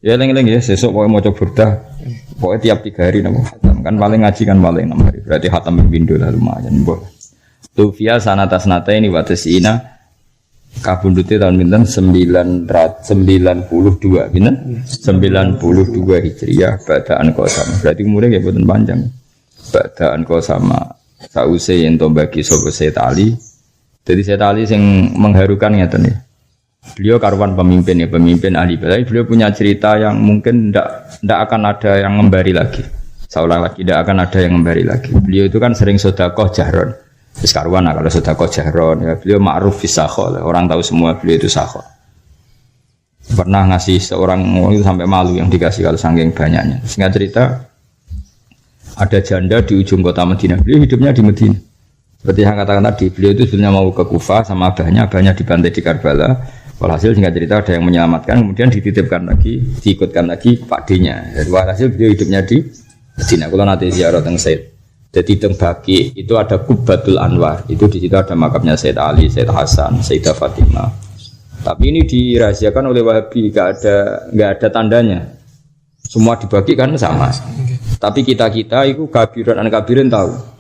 Ya eling-eling ya sesuk pokoke maca burdah. Pokoke tiap 3 hari napa khatam. Kan paling ngaji kan paling 6 hari. Berarti khatam pindho lah lumayan mbok. Tufiya sanataini wa tis'ina kabundute tahun pinten 992 pinten 92 Hijriah badaan Qasam. Berarti umure nggih boten panjang. Badaan Qasam sause yen to bagi sapa Sayyid Ali. Jadi Sayyid Ali sing mengharukan ngeten ya. Beliau karuan pemimpin ya, pemimpin ahli bait. Beliau punya cerita yang mungkin ndak akan ada yang ngembari lagi. Seolah lagi tidak akan ada yang ngembari lagi. Beliau itu kan sering sedekah jahron. Wis karuan kalau sedekah jahron ya, beliau ma'ruf fi sakho. Orang tahu semua beliau itu sakho. Pernah ngasih seorang itu sampai malu yang dikasih kalau saking banyaknya. Singkat cerita ada janda di ujung kota Madinah. Beliau hidupnya di Madinah. Seperti yang katakan tadi, beliau itu sebenarnya mau ke Kufah sama abahnya dibantai di Karbala. Walhasil singkat cerita ada yang menyelamatkan, kemudian dititipkan lagi, diikutkan lagi Pak D-nya. Jadi walhasil beliau hidupnya di Madinah. Kalau nanti ziarah teng Said. Jadi teng Baqi itu ada Qubbatul Anwar. Itu di situ ada makamnya Said Ali, Said Hasan, Sayyidah Fatimah. Tapi ini dirahasiakan oleh Wahabi, enggak ada tandanya. Semua dibagi kan sama. Tapi kita itu kabirin tahu.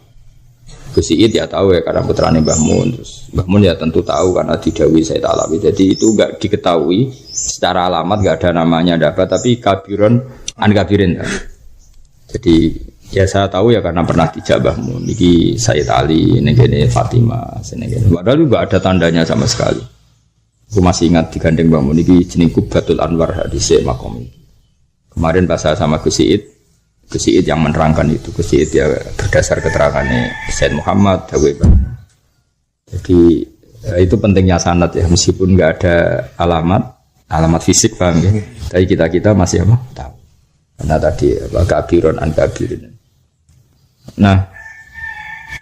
Gus Iid ya tahu ya karena putrane Mbah Mun. Terus Mbah Mun ya tentu tahu karena didhawuhi Said Alawi. Jadi itu enggak diketahui secara alamat, enggak ada namanya dapat, tapi kabirin tahu. Jadi ya saya tahu ya karena pernah dijak Mbah Mun. Niki Said Ali, niki Fatimah, senengene. Padahal juga ada tandanya sama sekali. Aku masih ingat digandeng Mbah Mun niki jeneng Qubbatul Anwar hadis makom. Kemarin pas saya sama Gus Iid yang menerangkan itu. Gus Iid ya berdasar keterangannya Said Muhammad Dawei. Jadi itu pentingnya sanad ya, meskipun nggak ada alamat fisik, paham ya. Tapi kita masih apa? Tahu. Karena tadi kabiron an kabirin. Nah,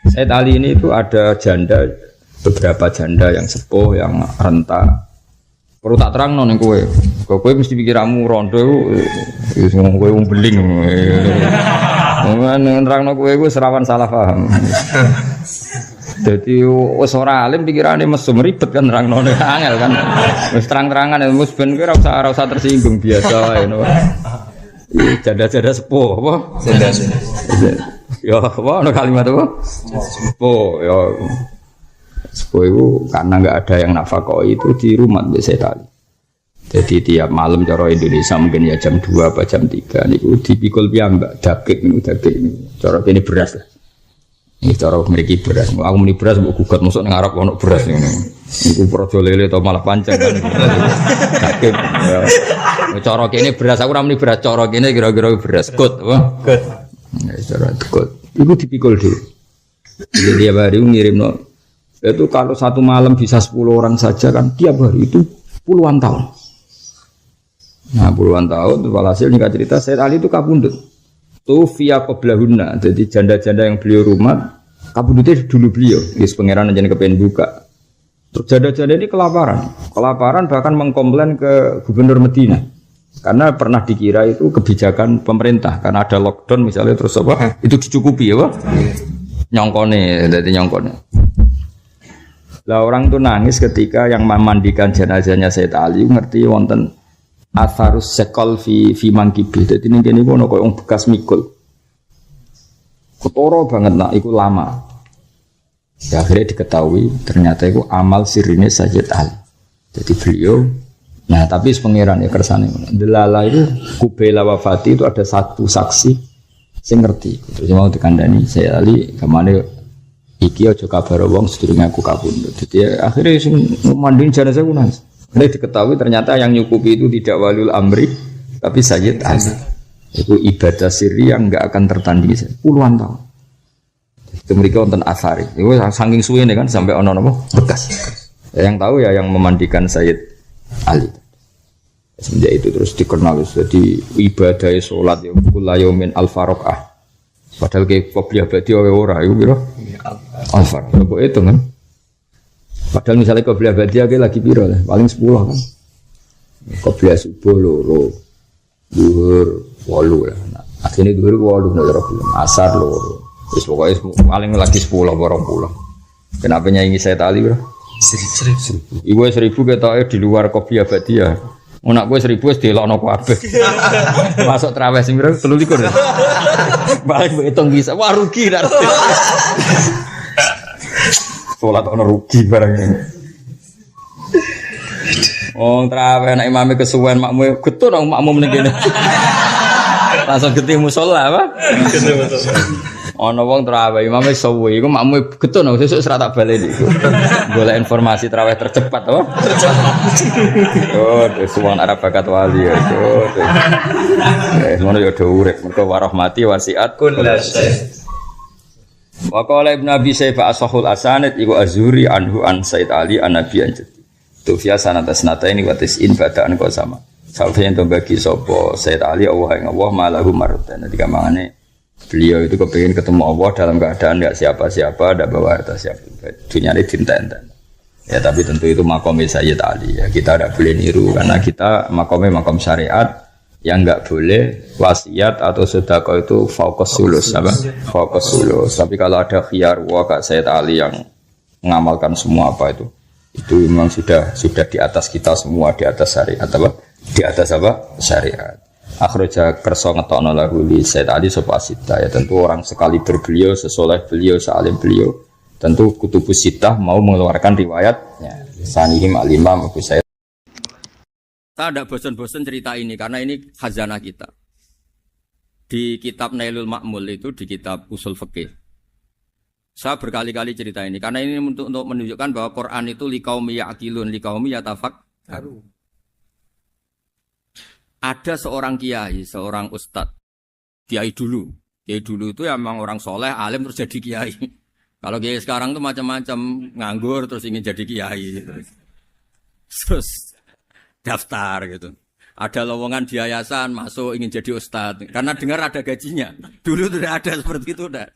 Said Ali ini itu ada beberapa janda yang sepuh, yang renta. Perlu tak terang nong kowe. Kowe mesti pikiranmu rondo wis ngomong kowe wong beling. Nerangno kowe iku serawan salah paham. Dadi wis ora alim pikirane mesum ribet kan nerangno angel kan. Wis terang-terangan wis ben kowe ora usah tersinggung biasa wae ngono. Janda-janda sepuh apa? Janda. Ya, apa ono kalimat apa? Sepuh ya. Sepuh itu karena nggak ada yang nafkahoi itu di rumah biasa tadi. Jadi tiap malam cara Indonesia mungkin ya jam 2 atau jam 3 niku dipikul piyambak daging ini cara ini beras lah. Ini cara memiliki beras. Aku muni beras mbok gugat mosok ning Arab ono beras ngono. Niku projo lele atau malah pancen kan. Daging. Cara kene beras aku ora muni beras, cara kene kira-kira beras gut apa? Gut. Ya cara gut. Iku dipikul dhewe. Jadi dia baru ngirimno itu kalau satu malam bisa 10 orang saja kan tiap hari itu puluhan tahun. Nah puluhan tahun, walhasil nikah cerita Said Ali itu kabundut. Tuh via qoblahunna, jadi janda-janda yang beliau rumah kabundutnya dulu beliau. Guys pangeran aja kepengen buka. Terus janda-janda ini kelaparan bahkan mengkomplain ke gubernur Medina. Karena pernah dikira itu kebijakan pemerintah karena ada lockdown misalnya terus apa itu dicukupi ya Pak. Nyongkone, jadi nyongkone. Lah orang tuh nangis ketika yang memandikan jenazahnya Said Ali ngerti wonten atharus sekol fi mangkibi. Dadi ning kene ono koyo bekas mikul. Ketara banget nak iku lama. Ya, akhirnya diketahui ternyata itu amal sirine Sayyid Ali. Jadi beliau tapi pangeran ya kersane ngono. Delala itu kubela wafati itu ada satu saksi sing ngerti. Terus mau dikandani Sayyid Ali kemana iki aja kabar wong sedurunge aku kabundut. Jadi akhirnya mandiin jenazah ku nangis. Diketahui ternyata yang nyukupi itu tidak waliul amri tapi Sayyid Ali. Itu ibadah sirri yang enggak akan tertandingi puluhan tahun. Itu mereka wonten asari. Itu saking suwene kan sampai ono napa bekas. Yang tahu ya yang memandikan Sayyid Ali. Semenjak itu terus dikenal jadi ibadah salat ya kullayamin al-faraqah. Padahal ke qobliyah badi ora iku pira? Alfar, kok itu kan? Padahal misalnya qobliyah badi lagi piro lah, paling 10 kan. Qobliyah subuh loro. Zuhur 8 lah. Nah, asline zuhur 8 nek ora gelem. Asar loro. Wis pokoke paling lagi 10 20. Kenapa nyanyi saya tali, Bro? 1000. Iku 1000 ketoke di luar Qobliyah Ba'diyah. Onak gue 1000 wis delokno kabeh. Masuk traweh sing pira 23. Balik hitung bisa. Wah rugi dak. Salat ono rugi barang ini. Oh traweh nek imame kesuwen makmu getun nang makmum ning kene. Langsung getih musala apa? Getih musala. Ana wong traweh imame suwe iku makmu getun nang sesuk ora tak baleni iku. Golek informasi traweh tercepat apa? Oh, suwan Arab bakat wali ya. Ngono ya do urip mergo warahmati wasiat kullas. Wa qala Ibnu Abi Syaibah ashahul asanid iku Azhuri anhu an Said Ali an Nabi anjut. Tu fiya sanata ini watis in badaan kok sama. Sampai yang bagi sapa Said Ali Allah yang Allah malahu marutan. Jadi kamangane beliau itu kepingin ketemu Allah dalam keadaan enggak siapa-siapa, enggak bawa harta siapa. Dunia ini dinten-enten. Ya tapi tentu itu makomnya Sayyid Ali ya. Kita tidak boleh niru karena kita makomnya makom syariat yang enggak boleh wasiat atau sedekah itu fokus sulus apa? Fokus sulus. Tapi kalau ada khiyar Kak Sayyid Ali yang mengamalkan semua apa itu memang sudah di atas kita semua, di atas syariat apa? Di atas apa? Syariat. Akhraja kersa ngetokno lahu li Said Ali sapa sita ya tentu orang sekali berbeliau sesoleh beliau sealim beliau tentu kutubus sitah mau mengeluarkan riwayatnya sanihim al-imam Abu Sa'id. Saya tidak bosan-bosan cerita ini karena ini khazanah kita di kitab Nailul Ma'mul itu di kitab usul fikih. Saya berkali-kali cerita ini karena ini untuk menunjukkan bahwa Quran itu liqaumi ya'qilun liqaumi yatafakkarun. Ada seorang kiai, seorang ustadz, kiai dulu itu ya memang orang soleh, alim terus jadi kiai. Kalau kiai sekarang tuh macam-macam, nganggur terus ingin jadi kiai, terus daftar gitu. Ada lowongan di yayasan masuk ingin jadi ustadz, karena dengar ada gajinya. Dulu tidak ada seperti itu, udah.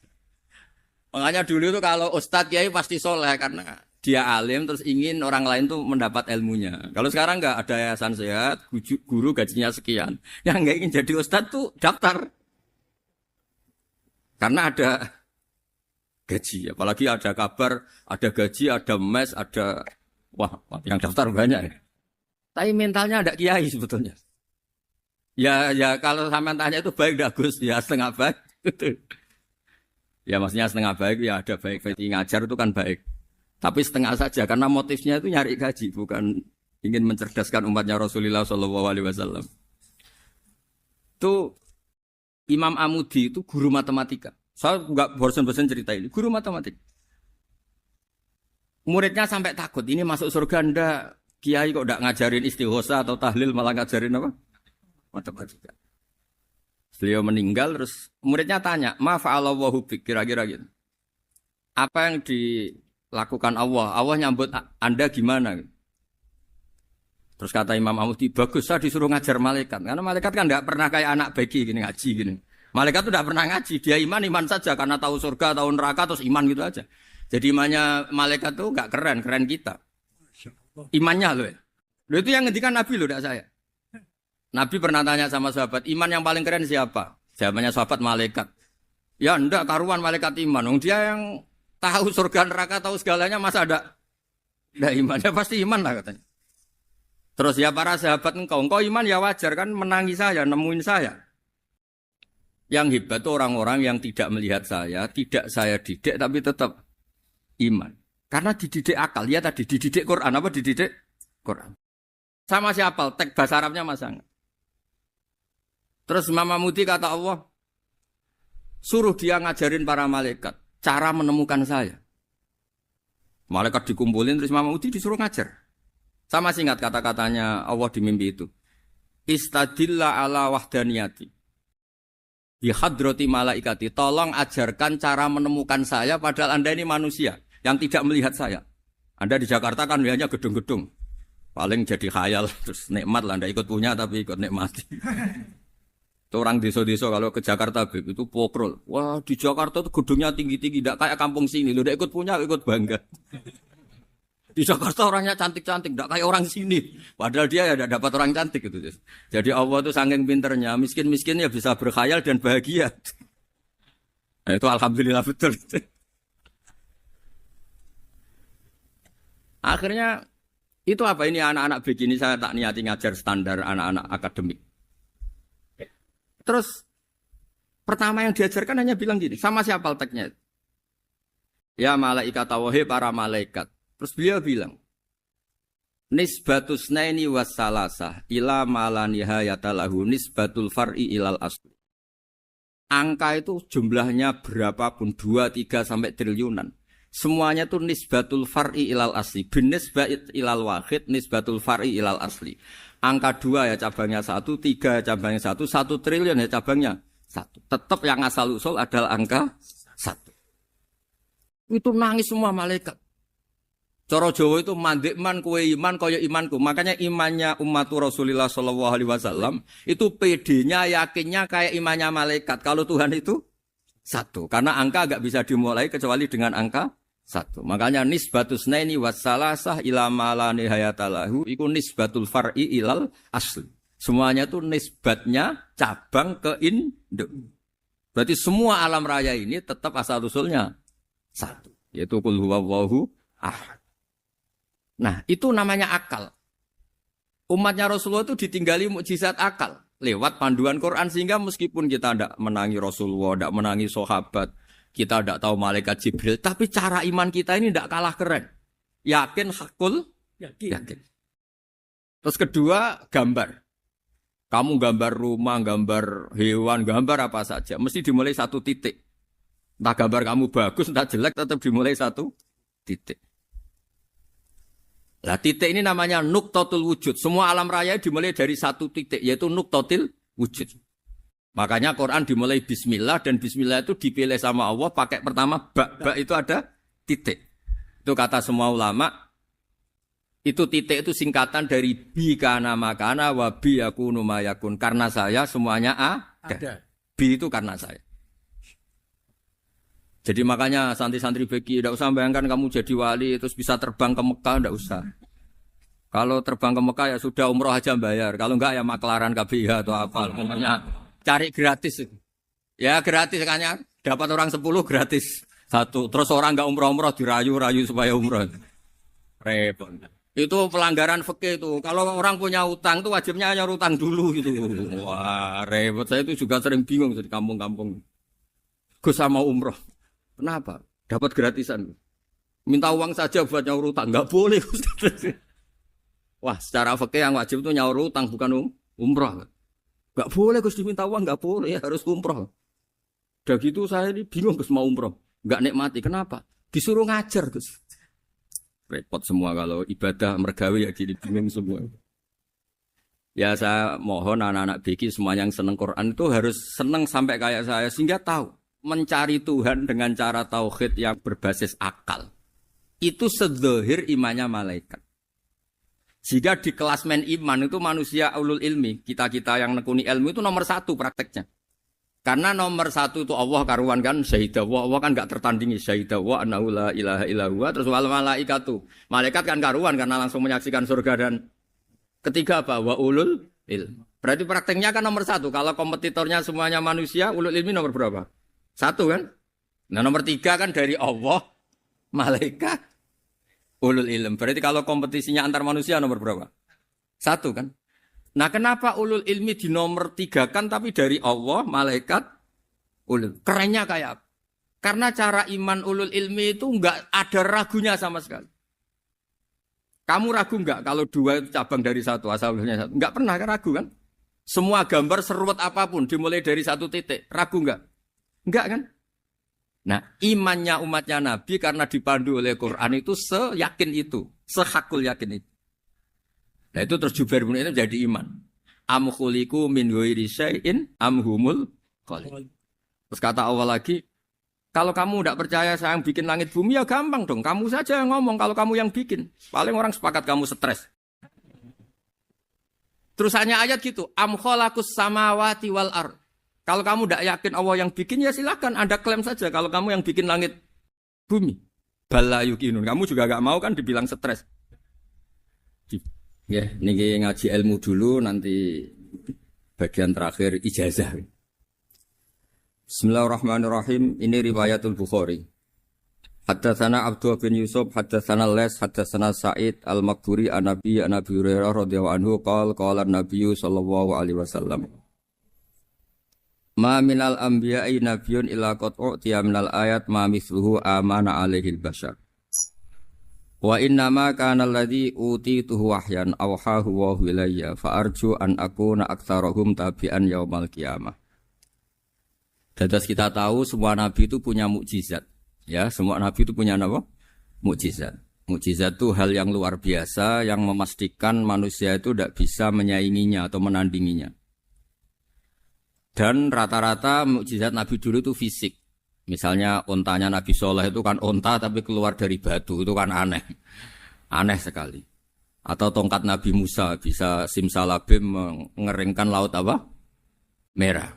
Makanya dulu tuh kalau ustadz kiai pasti soleh karena dia alim terus ingin orang lain tuh mendapat ilmunya. Kalau sekarang enggak ada yayasan sehat, guru gajinya sekian. Yang enggak ingin jadi ustadz tuh daftar. Karena ada gaji, apalagi ada kabar, ada gaji, ada mes, ada wah, yang daftar banyak ya. Tapi mentalnya ada kiai sebetulnya. Ya kalau sampean tanya itu baik enggak Gus? Ya setengah baik. Ya maksudnya setengah baik ya ada baik ngajar itu kan baik. Tapi setengah saja karena motifnya itu nyari gaji bukan ingin mencerdaskan umatnya Rasulullah SAW. Itu Imam Amudi itu guru matematika. Saya enggak bosan-bosan cerita ini. Guru matematika. Muridnya sampai takut ini masuk surga ndak. Kiai kok enggak ngajarin istighosa atau tahlil malah ngajarin apa? Matematika. Beliau meninggal terus muridnya tanya, "Ma fa'alallahu bik?" Kira-kira gitu. Apa yang dilakukan Allah? Allah nyambut Anda gimana? Terus kata Imam Amudi, bagus saya disuruh ngajar malaikat. Karena malaikat kan enggak pernah kayak anak bagi gini ngaji gini. Malaikat itu enggak pernah ngaji, dia iman saja karena tahu surga, tahu neraka terus iman gitu aja. Jadi imannya malaikat tuh enggak keren kita. Imannya loh. Loh itu yang ngendikan Nabi loh, enggak saya. Nabi pernah tanya sama sahabat, iman yang paling keren siapa? Jawabannya sahabat malaikat. Ya enggak karuan malaikat iman. Dia yang tahu surga neraka, tahu segalanya masa ada iman? Ya pasti iman lah katanya. Terus ya para sahabat engkau iman ya wajar kan menangi saya, nemuin saya. Yang hebat itu orang-orang yang tidak melihat saya, tidak saya didik tapi tetap iman. Karena dididik akal, ya tadi dididik Quran, apa dididik Quran. Sama siapa? Teks bahasa Arabnya masang. Terus Imam Amudi kata Allah, suruh dia ngajarin para malaikat cara menemukan saya. Malaikat dikumpulin terus Imam Amudi disuruh ngajar. Sama singkat kata-katanya Allah di mimpi itu. Istadilla ala wahdaniyati. Bi hadrati malaikati. Tolong ajarkan cara menemukan saya padahal Anda ini manusia yang tidak melihat saya. Anda di Jakarta kan lihatnya gedung-gedung. Paling jadi khayal terus nikmat lah Anda ikut punya tapi ikut nikmati. Itu orang desa-desa kalau ke Jakarta itu pokrol. Wah di Jakarta tuh gedungnya tinggi-tinggi, tidak kayak kampung sini. Lu udah ikut punya, ikut bangga. Di Jakarta orangnya cantik-cantik, tidak kayak orang sini. Padahal dia ya tidak dapat orang cantik gitu. Jadi Allah itu saking pinternya, miskin-miskin ya bisa berkhayal dan bahagia. Nah, itu alhamdulillah betul. Akhirnya itu apa ini anak-anak begini saya tak niati ngajar standar anak-anak akademik. Terus pertama yang diajarkan hanya bilang gini, sama siapa teknya? Ya malaikat wahai para malaikat. Terus beliau bilang, nisbatus naini wassalasah ila malanihayatalahu nisbatul far'i ilal asli. Angka itu jumlahnya berapapun 2, 3 sampai triliunan. Semuanya itu nisbatul far'i ilal asli. Bin nisbat ilal wahid nisbatul far'i ilal asli. Angka 2 ya cabangnya 1, 3 ya cabangnya 1, 1 triliun ya cabangnya 1. Tetap yang asal usul adalah angka 1. Itu nangis semua malaikat. Cara Jawa itu mandekman kue iman kaya imanku. Makanya imannya umat Rasulullah sallallahu alaihi wasallam itu PD-nya yakinnya kayak imannya malaikat. Kalau Tuhan itu 1. Karena angka enggak bisa dimulai kecuali dengan angka 1. Makanya nisbatus naini wassalasah ila ma la nihayatalahu iku nisbatul far'i ilal asli. Semuanya itu nisbatnya cabang ke induk. Berarti semua alam raya ini tetap asal usulnya 1. Yaitu qul huwallahu ahad. Nah, itu namanya akal. Umatnya Rasulullah itu ditinggali mukjizat akal lewat panduan Quran sehingga meskipun kita tidak menangi Rasulullah, tidak menangi sahabat, kita tidak tahu malaikat Jibril, tapi cara iman kita ini tidak kalah keren. Yakin hakul, yakin. Terus kedua, gambar. Kamu gambar rumah, gambar hewan, gambar apa saja, mesti dimulai 1 titik. Entah gambar kamu bagus, entah jelek, tetap dimulai 1 titik. Nah, titik ini namanya nuqtatul wujud. Semua alam raya dimulai dari 1 titik, yaitu nuqtatil wujud. Makanya Quran dimulai bismillah, dan bismillah itu dipilih sama Allah pakai pertama ba itu ada titik. Itu kata semua ulama, itu titik itu singkatan dari bi kana makana wa bi yakunu mayakun. Karena saya semuanya ada. Bi itu karena saya. Jadi makanya santri-santri bagi, tidak usah bayangkan kamu jadi wali terus bisa terbang ke Mekah, tidak usah. Kalau terbang ke Mekah ya sudah umroh aja bayar. Kalau enggak ya maklaran KBH atau apa. Pokoknya cari gratis. Ya gratis kan, dapat orang 10 gratis 1. Terus orang enggak umroh-umroh dirayu-rayu supaya umroh. Repot. Itu pelanggaran fikih itu. Kalau orang punya utang itu wajibnya hanya utang dulu gitu. Wah repot. Saya itu juga sering bingung di kampung-kampung. Gus sama umroh. Kenapa? Dapat gratisan. Minta uang saja buat nyaur utang. Enggak boleh. Wah, secara fikih yang wajib itu nyaur utang bukan umroh. Enggak boleh Gus diminta uang, enggak boleh, harus umroh. Udah gitu saya ini bingung Gus mau umroh. Enggak nikmati. Kenapa? Disuruh ngajar Gus. Repot semua kalau ibadah mergawe ya gini bingung semua. Ya saya mohon anak-anak BK semua yang seneng Quran itu harus seneng sampai kayak saya sehingga tahu. Mencari Tuhan dengan cara tauhid yang berbasis akal. Itu sedzahir imannya malaikat. Jika di klasmen iman itu manusia ulul ilmi, kita-kita yang nekuni ilmu itu nomor 1 prakteknya. Karena nomor 1 itu Allah karuan kan, syahidah Allah kan gak tertandingi, syahidah wa annahu la ilaha illallah, terus wal malaikatu. Malaikat kan karuan karena langsung menyaksikan surga dan ketiga apa? Wa ulul ilmi. Berarti prakteknya kan nomor 1. Kalau kompetitornya semuanya manusia, ulul ilmi nomor berapa? 1 kan? Nah nomor 3 kan dari Allah, malaikat, ulul ilm. Berarti kalau kompetisinya antar manusia nomor berapa? 1 kan? Nah kenapa ulul ilmi di nomor 3 kan tapi dari Allah, malaikat, ulul. Kerennya kayak apa? Karena cara iman ulul ilmi itu enggak ada ragunya sama sekali. Kamu ragu enggak kalau 2 itu cabang dari 1, asalnya 1? Enggak pernah kan ragu kan? Semua gambar seruat apapun dimulai dari 1 titik. Ragu enggak? Enggak kan? Nah, imannya umatnya Nabi karena dipandu oleh Quran itu seyakin itu, sehakul yakin itu. Nah, itu terus Jubair bin Mut'im jadi iman. Am khuliqu min ghairi syai'in am humul khaliq. Terus kata Allah lagi, kalau kamu tidak percaya saya yang bikin langit bumi ya gampang dong, kamu saja yang ngomong kalau kamu yang bikin. Paling orang sepakat kamu stres. Terus hanya ayat gitu, am khalaqus samawati wal ardh. Kalau kamu tidak yakin Allah yang bikin, ya silakan Anda klaim saja kalau kamu yang bikin langit bumi. Bala yukinun. Kamu juga gak mau kan dibilang stres. Ya, niki ngaji ilmu dulu nanti bagian terakhir ijazah. Bismillahirrahmanirrahim. Ini riwayatul Bukhari. Haddatsana Abdullah bin Yusuf, haddatsana Les, haddatsana Sa'id al-Maqburi an-Nabi Hurairah radhiyallahu anhu qala an-Nabiy sallallahu alaihi wasallam. Ma minal anbiya'i nabiyyun illa qad u'tiya minal ayat ma mithluhu amana alaihi al-bashar. Wa inna ma kana alladhi utituhu wahyan awhahu wa ilayya fa arju an akuna aktsarahum tabi'an yaumal qiyamah. Dados kita tahu semua nabi itu punya mukjizat. Ya, semua nabi itu punya apa? Mukjizat. Mukjizat itu hal yang luar biasa yang memastikan manusia itu tidak bisa menyainginya atau menandinginya. Dan rata-rata mukjizat nabi dulu itu fisik. Misalnya ontanya Nabi Soleh itu kan onta tapi keluar dari batu, itu kan aneh. Aneh sekali. Atau tongkat Nabi Musa bisa simsalabim mengeringkan laut apa? Merah.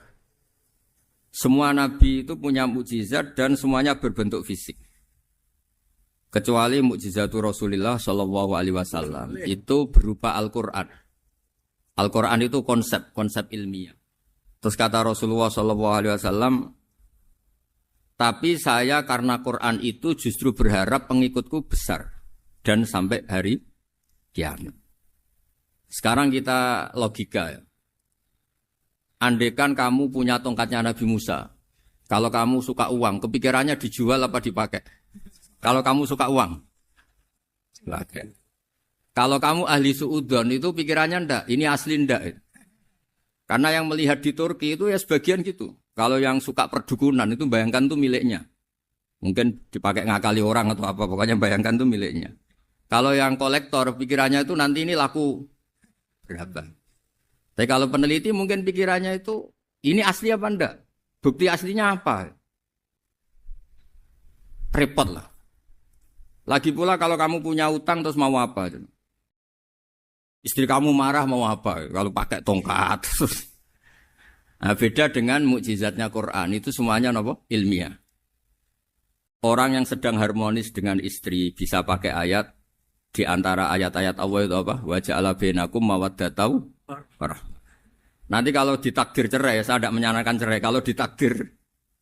Semua nabi itu punya mukjizat dan semuanya berbentuk fisik. Kecuali mukjizatul Rasulullah sallallahu alaihi wasallam itu berupa Al-Qur'an. Al-Qur'an itu konsep ilmiah. Terus kata Rasulullah sallallahu alaihi wasallam, tapi saya karena Quran itu justru berharap pengikutku besar dan sampai hari kiamat. Sekarang kita logika ya. Andaikan kamu punya tongkatnya Nabi Musa, kalau kamu suka uang, kepikirannya dijual apa dipakai? Kalau kamu suka uang, dipakai. Kalau kamu ahli suudon itu pikirannya ndak, ini asli ndak. Karena yang melihat di Turki itu ya sebagian gitu. Kalau yang suka perdukunan itu bayangkan tuh miliknya. Mungkin dipakai ngakali orang atau apa, pokoknya bayangkan tuh miliknya. Kalau yang kolektor pikirannya itu nanti ini laku berapa. Tapi kalau peneliti mungkin pikirannya itu, ini asli apa enggak? Bukti aslinya apa? Repot lah. Lagi pula kalau kamu punya utang terus mau apa? Istri kamu marah mau apa? Kalau pakai tongkat. Nah, beda dengan mukjizatnya Quran, itu semuanya apa? Ilmiah. Orang yang sedang harmonis dengan istri bisa pakai ayat, di antara ayat-ayat Allah itu apa? Wa ja'ala bainakum mawaddatan warahmah. Nanti kalau ditakdir cerai, saya tidak menyarankan cerai. Kalau ditakdir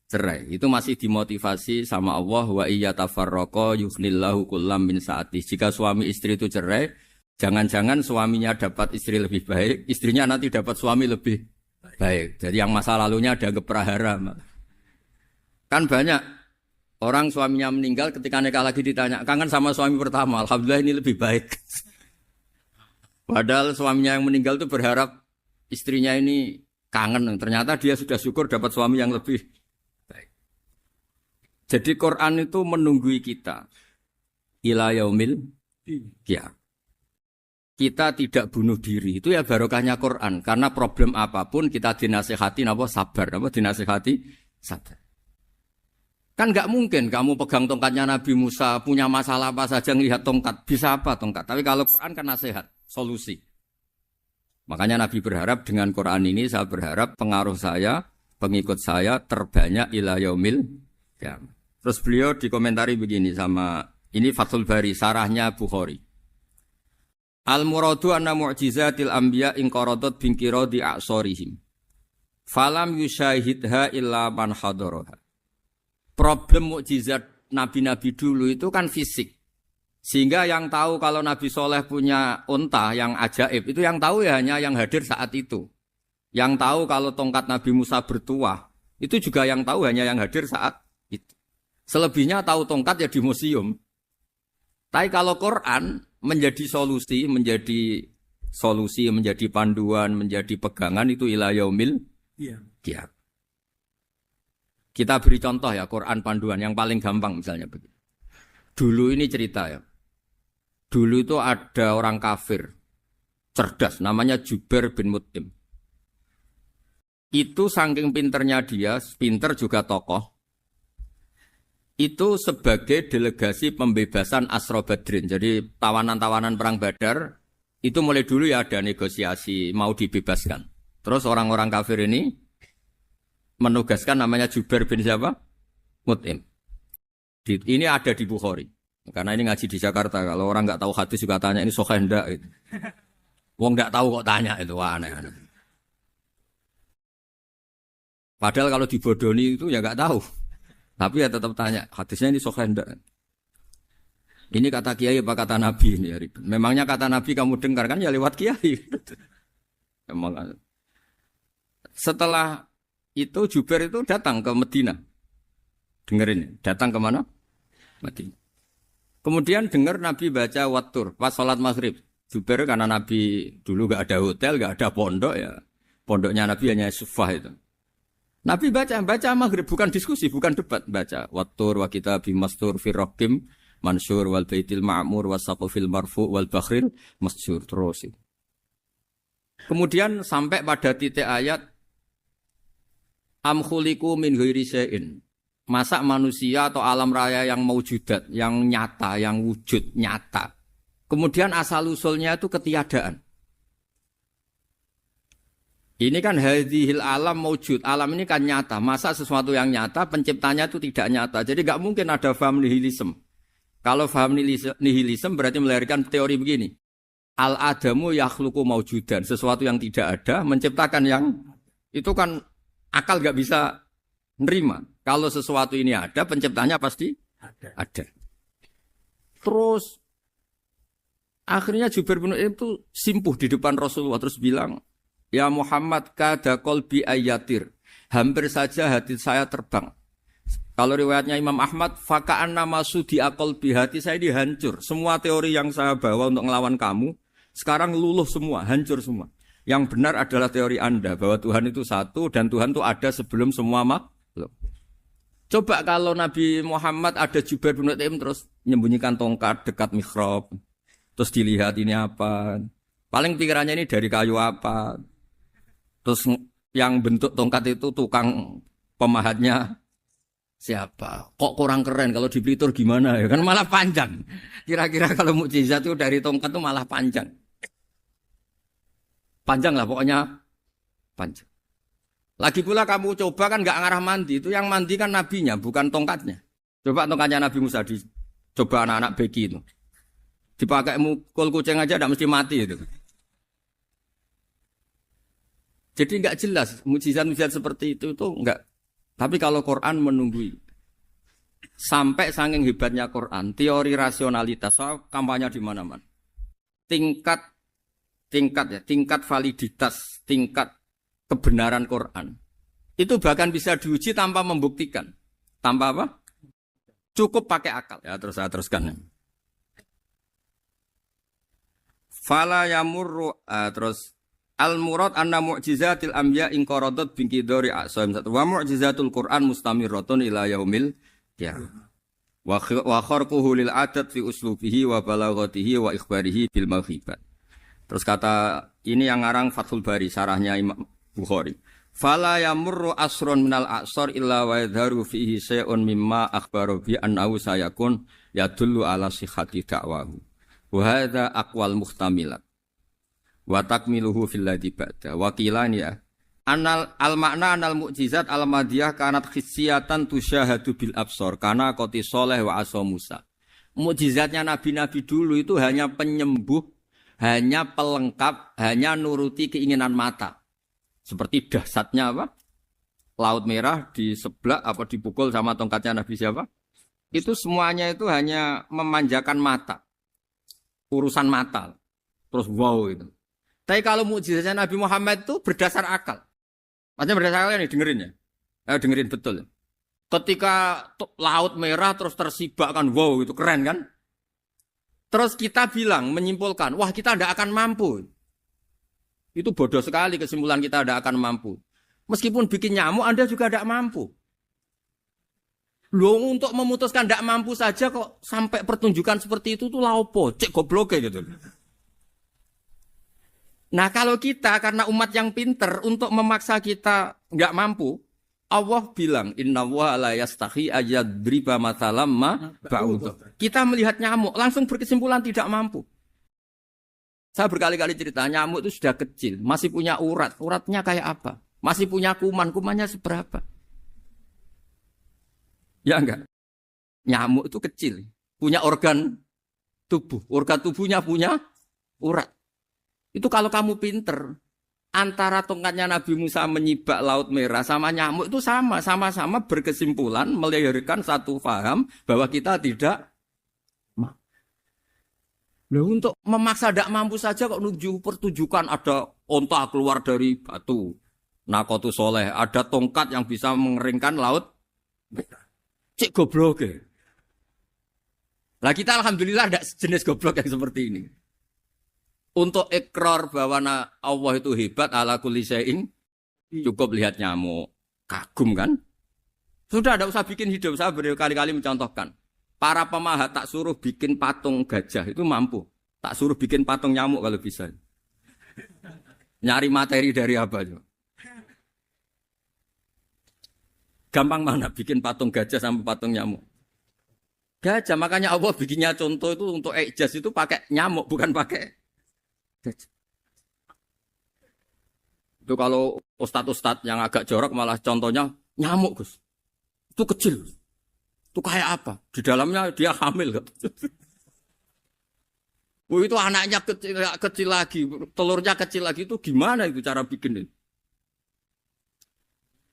cerai, itu masih dimotivasi sama Allah. Wa iya tafarraqa yughnillahu kullam min sa'ati. Jika suami istri itu cerai, jangan-jangan suaminya dapat istri lebih baik, istrinya nanti dapat suami lebih baik. Jadi yang masa lalunya dianggap prahara. Kan banyak orang suaminya meninggal ketika nikah lagi ditanya, kangen sama suami pertama, alhamdulillah ini lebih baik. Padahal suaminya yang meninggal itu berharap istrinya ini kangen, ternyata dia sudah syukur dapat suami yang lebih baik. Jadi Quran itu menunggui kita ila yaumil qiyamah. Kita tidak bunuh diri, itu ya barokahnya Quran. Karena problem apapun kita dinasihati sabar, dinasihati sabar. Kan nggak mungkin kamu pegang tongkatnya Nabi Musa, punya masalah apa saja ngelihat tongkat, bisa apa tongkat. Tapi kalau Quran kan nasihat, solusi. Makanya Nabi berharap dengan Quran ini, saya berharap pengaruh saya, pengikut saya terbanyak ila yaumil qiyamah. Terus beliau dikomentari begini sama, ini Fathul Bari, sarahnya Bukhari. Al-muradu anna mu'jizatil anbiya inqaradat binqiradi a'sorihim. Falam yusyahidha illa man hadaraha. Problem mukjizat nabi-nabi dulu itu kan fisik. Sehingga yang tahu kalau Nabi Soleh punya unta yang ajaib, itu yang tahu ya hanya yang hadir saat itu. Yang tahu kalau tongkat Nabi Musa bertuah, itu juga yang tahu hanya yang hadir saat itu. Selebihnya tahu tongkat ya di museum. Tapi kalau Quran menjadi solusi, menjadi panduan, menjadi pegangan, itu ila yaumil qiyamah. Kita beri contoh ya, Quran panduan yang paling gampang misalnya begitu. Dulu ini cerita ya. Dulu itu ada orang kafir cerdas namanya Jubair bin Mut'im. Itu saking pinternya dia, pinter juga tokoh. Itu sebagai delegasi pembebasan Asra Badrin. Jadi tawanan-tawanan perang Badar itu mulai dulu ya ada negosiasi mau dibebaskan. Terus orang-orang kafir ini menugaskan namanya Jubair bin siapa? Mut'im. Ini ada di Bukhari. Karena ini ngaji di Jakarta. Kalau orang nggak tahu hadis juga tanya ini sahih ndak. Gitu. Wong nggak tahu kok tanya itu aneh. Padahal kalau dibodoni itu ya nggak tahu. Tapi ya tetap tanya hadisnya ini sahih ndak. Ini kata kiai apa kata nabi ini? Memangnya kata nabi kamu dengar kan ya lewat kiai. Memang. Setelah itu Jubair itu datang ke Medina. Dengerin, datang ke mana? Medina. Kemudian dengar Nabi baca Wattur pas sholat maghrib. Jubair karena Nabi dulu gak ada hotel, gak ada pondok ya. Pondoknya Nabi hanya sufah itu. Nabi baca maghrib, bukan diskusi, bukan debat. Baca Wattur wa kitabi mastur firrokim mansur wal baitil ma'mur wasaqufil marfu wal bakhril masjur. Terus itu. Kemudian sampai pada titik ayat am khuliqu min ghairi syai'in. Masa manusia atau alam raya yang maujudat, yang nyata, yang wujud nyata. Kemudian asal-usulnya itu ketiadaan. Ini kan hadhil alam maujud. Alam ini kan nyata. Masa sesuatu yang nyata, penciptanya itu tidak nyata. Jadi nggak mungkin ada faham nihilisme. Kalau faham nihilisme berarti melahirkan teori begini. Al-adamu yakhluqu maujudan. Sesuatu yang tidak ada, menciptakan yang... Itu kan akal nggak bisa nerima. Kalau sesuatu ini ada, penciptanya pasti ada. Terus akhirnya Jubair bin Mut'im itu simpuh di depan Rasulullah terus bilang, "Ya Muhammad kada qalbi ayatir." Hampir saja hati saya terbang. Kalau riwayatnya Imam Ahmad, faka'an nama sudi qalbi, hati saya ini hancur. Semua teori yang saya bawa untuk melawan kamu sekarang luluh semua, hancur semua. Yang benar adalah teori Anda bahwa Tuhan itu satu dan Tuhan itu ada sebelum semua makhluk. Coba kalau Nabi Muhammad ada Jubair bin Mut'im terus menyembunyikan tongkat dekat mihrab. Terus dilihat ini apa. Paling pikirannya ini dari kayu apa. Terus yang bentuk tongkat itu tukang pemahatnya siapa. Kok kurang keren kalau di Blitur gimana ya. Kan malah panjang. Kira-kira kalau mukjizat itu dari tongkat itu malah panjang. Panjang lah pokoknya. Panjang. Lagi pula kamu coba kan nggak ngarah mandi. Itu yang mandi kan nabinya, bukan tongkatnya. Coba tongkatnya Nabi Musa coba anak-anak beki itu. Dipakai mukul kucing aja tidak mesti mati itu. Jadi nggak jelas mukjizat-mukjizat seperti itu nggak. Tapi kalau Quran menunggui. Sampai saking hebatnya Quran, teori rasionalitas, soal kampanye di mana-mana. Tingkat validitas, tingkat kebenaran Quran. Itu bahkan bisa diuji tanpa membuktikan. Tanpa apa? Cukup pakai akal. Ya, terus saya teruskan. Fala yamurru terus al-murad anna mu'jizatil anbiya in qaradat bi qidari asaim wa mu'jizatul Quran mustamirratun ila yaumil qiyamah. Wa kharquhu lil adat fi uslubihi wa balaghatihi wa ikhbarihi bil mawhibat. Terus kata ini yang ngarang Fathul Bari sarahnya Imam Bukhari. Fala yamurru asrun minal a'sar illa wa yadharu fihi syai'un mimma akhbaru bi annahu sayakun yadullu ala sihhati da'wahu. Wa hadza aqwal muhtamilat. Wa takmiluhu fil ladzi ba'da. Wa qilani ya. Anal al-makna anal mu'jizat al-madiyah kanat khissiyatan tusyahadu bil absar kana qoti soleh wa asa Musa. Mukjizatnya nabi-nabi dulu itu hanya penyembuh, hanya pelengkap, hanya nuruti keinginan mata. Seperti dahsyatnya apa? Laut Merah di sebelah apa dipukul sama tongkatnya Nabi siapa? Itu semuanya itu hanya memanjakan mata. Urusan mata. Terus wow itu. Tapi kalau mukjizatnya Nabi Muhammad itu berdasar akal. Maksudnya berdasar akal nih dengerin ya. Dengerin betul. Ketika Laut Merah terus tersibak kan wow itu keren kan? Terus kita bilang menyimpulkan, wah kita tidak akan mampu. Itu bodoh sekali kesimpulan kita tidak akan mampu. Meskipun bikin nyamuk, Anda juga tidak mampu. Loh untuk memutuskan tidak mampu saja kok sampai pertunjukan seperti itu tuh laopo, cek goblok gitu. Nah kalau kita karena umat yang pinter untuk memaksa kita nggak mampu, Allah bilang innallaha la yastahi ayadriba mathalam ma ba'ud. Kita melihat nyamuk langsung berkesimpulan tidak mampu. Saya berkali-kali cerita nyamuk itu sudah kecil, masih punya urat. Uratnya kayak apa? Masih punya kuman, kumannya seberapa? Ya enggak? Nyamuk itu kecil. punya organ tubuh. Organ tubuhnya punya urat. Itu kalau kamu pinter, antara tongkatnya Nabi Musa menyibak Laut Merah sama nyamuk itu sama-sama berkesimpulan melahirkan satu paham bahwa kita tidak Nah, untuk memaksa tidak mampu saja kok nuju pertunjukan ada onta keluar dari batu. Nakotu soleh, ada tongkat yang bisa mengeringkan laut. Cik goblok ya. Lah kita alhamdulillah tidak jenis goblok yang seperti ini. Untuk ikrar bahwa Allah itu hebat ala kulli syai'in, cukup lihat nyamuk. Kagum kan? Sudah tidak usah bikin hidup. Saya berkali-kali mencontohkan. Para pemahat tak suruh bikin patung gajah itu mampu. Tak suruh bikin patung nyamuk kalau bisa. Nyari materi dari apa? Gampang mana bikin patung gajah sama patung nyamuk? Gajah, makanya Allah bikinnya contoh itu untuk ijaz itu pakai nyamuk, bukan pakai gajah. Itu kalau ustadz-ustadz yang agak jorok malah contohnya nyamuk, Gus. Itu kecil. Itu kayak apa? Di dalamnya dia hamil. Oh, itu anaknya kecil lagi, telurnya kecil lagi, itu gimana itu cara bikin itu?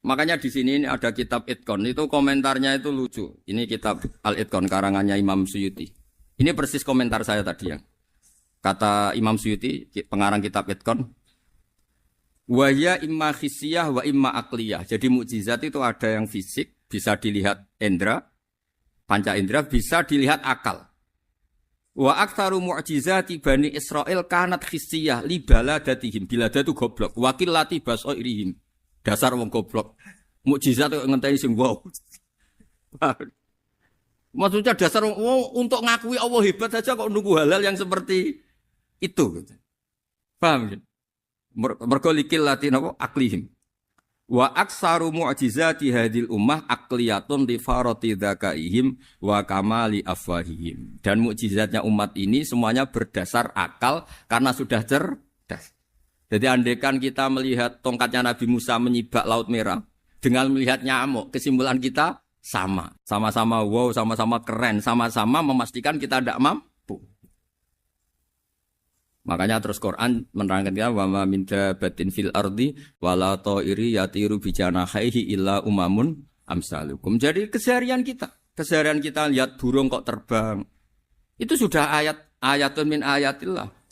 Makanya di sini ini ada kitab Itqan, itu komentarnya itu lucu. Ini kitab Al-Itqan karangannya Imam Suyuti. Ini persis komentar saya tadi yang kata Imam Suyuti, pengarang kitab Itqan. Wa ya imma khissiyah wa imma aqliyah. Jadi mukjizat itu ada yang fisik, bisa dilihat indra, panca indra, bisa dilihat akal. Wa aktsaru mu'jizati Bani Israil kanat khissiyah li baladatihim. Bilada itu goblok. Wakil lati basairihim. Dasar wong goblok. Mukjizat kok ngenteni sing wow. Maksudnya dasar untuk ngakui Allah hebat saja kok nunggu halal yang seperti itu. Paham ya? Mergo likil lati napa aklihim. Wa aksaru mu'jizati hadil ummah aqliyatun li farati dzakaihim wa kamali afwahihim. Dan mukjizatnya umat ini semuanya berdasar akal karena sudah cerdas. Jadi andaikan kita melihat tongkatnya Nabi Musa menyibak Laut Merah dengan melihat nyamuk, kesimpulan kita sama. Sama-sama wow, sama-sama keren, sama-sama memastikan kita tidak mampu. Makanya terus Quran menerangkan kita wa ma min dabatin fil ardi wala ta'iri yatiru bi janahihi illa umamun amsalukum. Jadi keseharian kita lihat burung kok terbang. Itu sudah ayatun min ayatillah.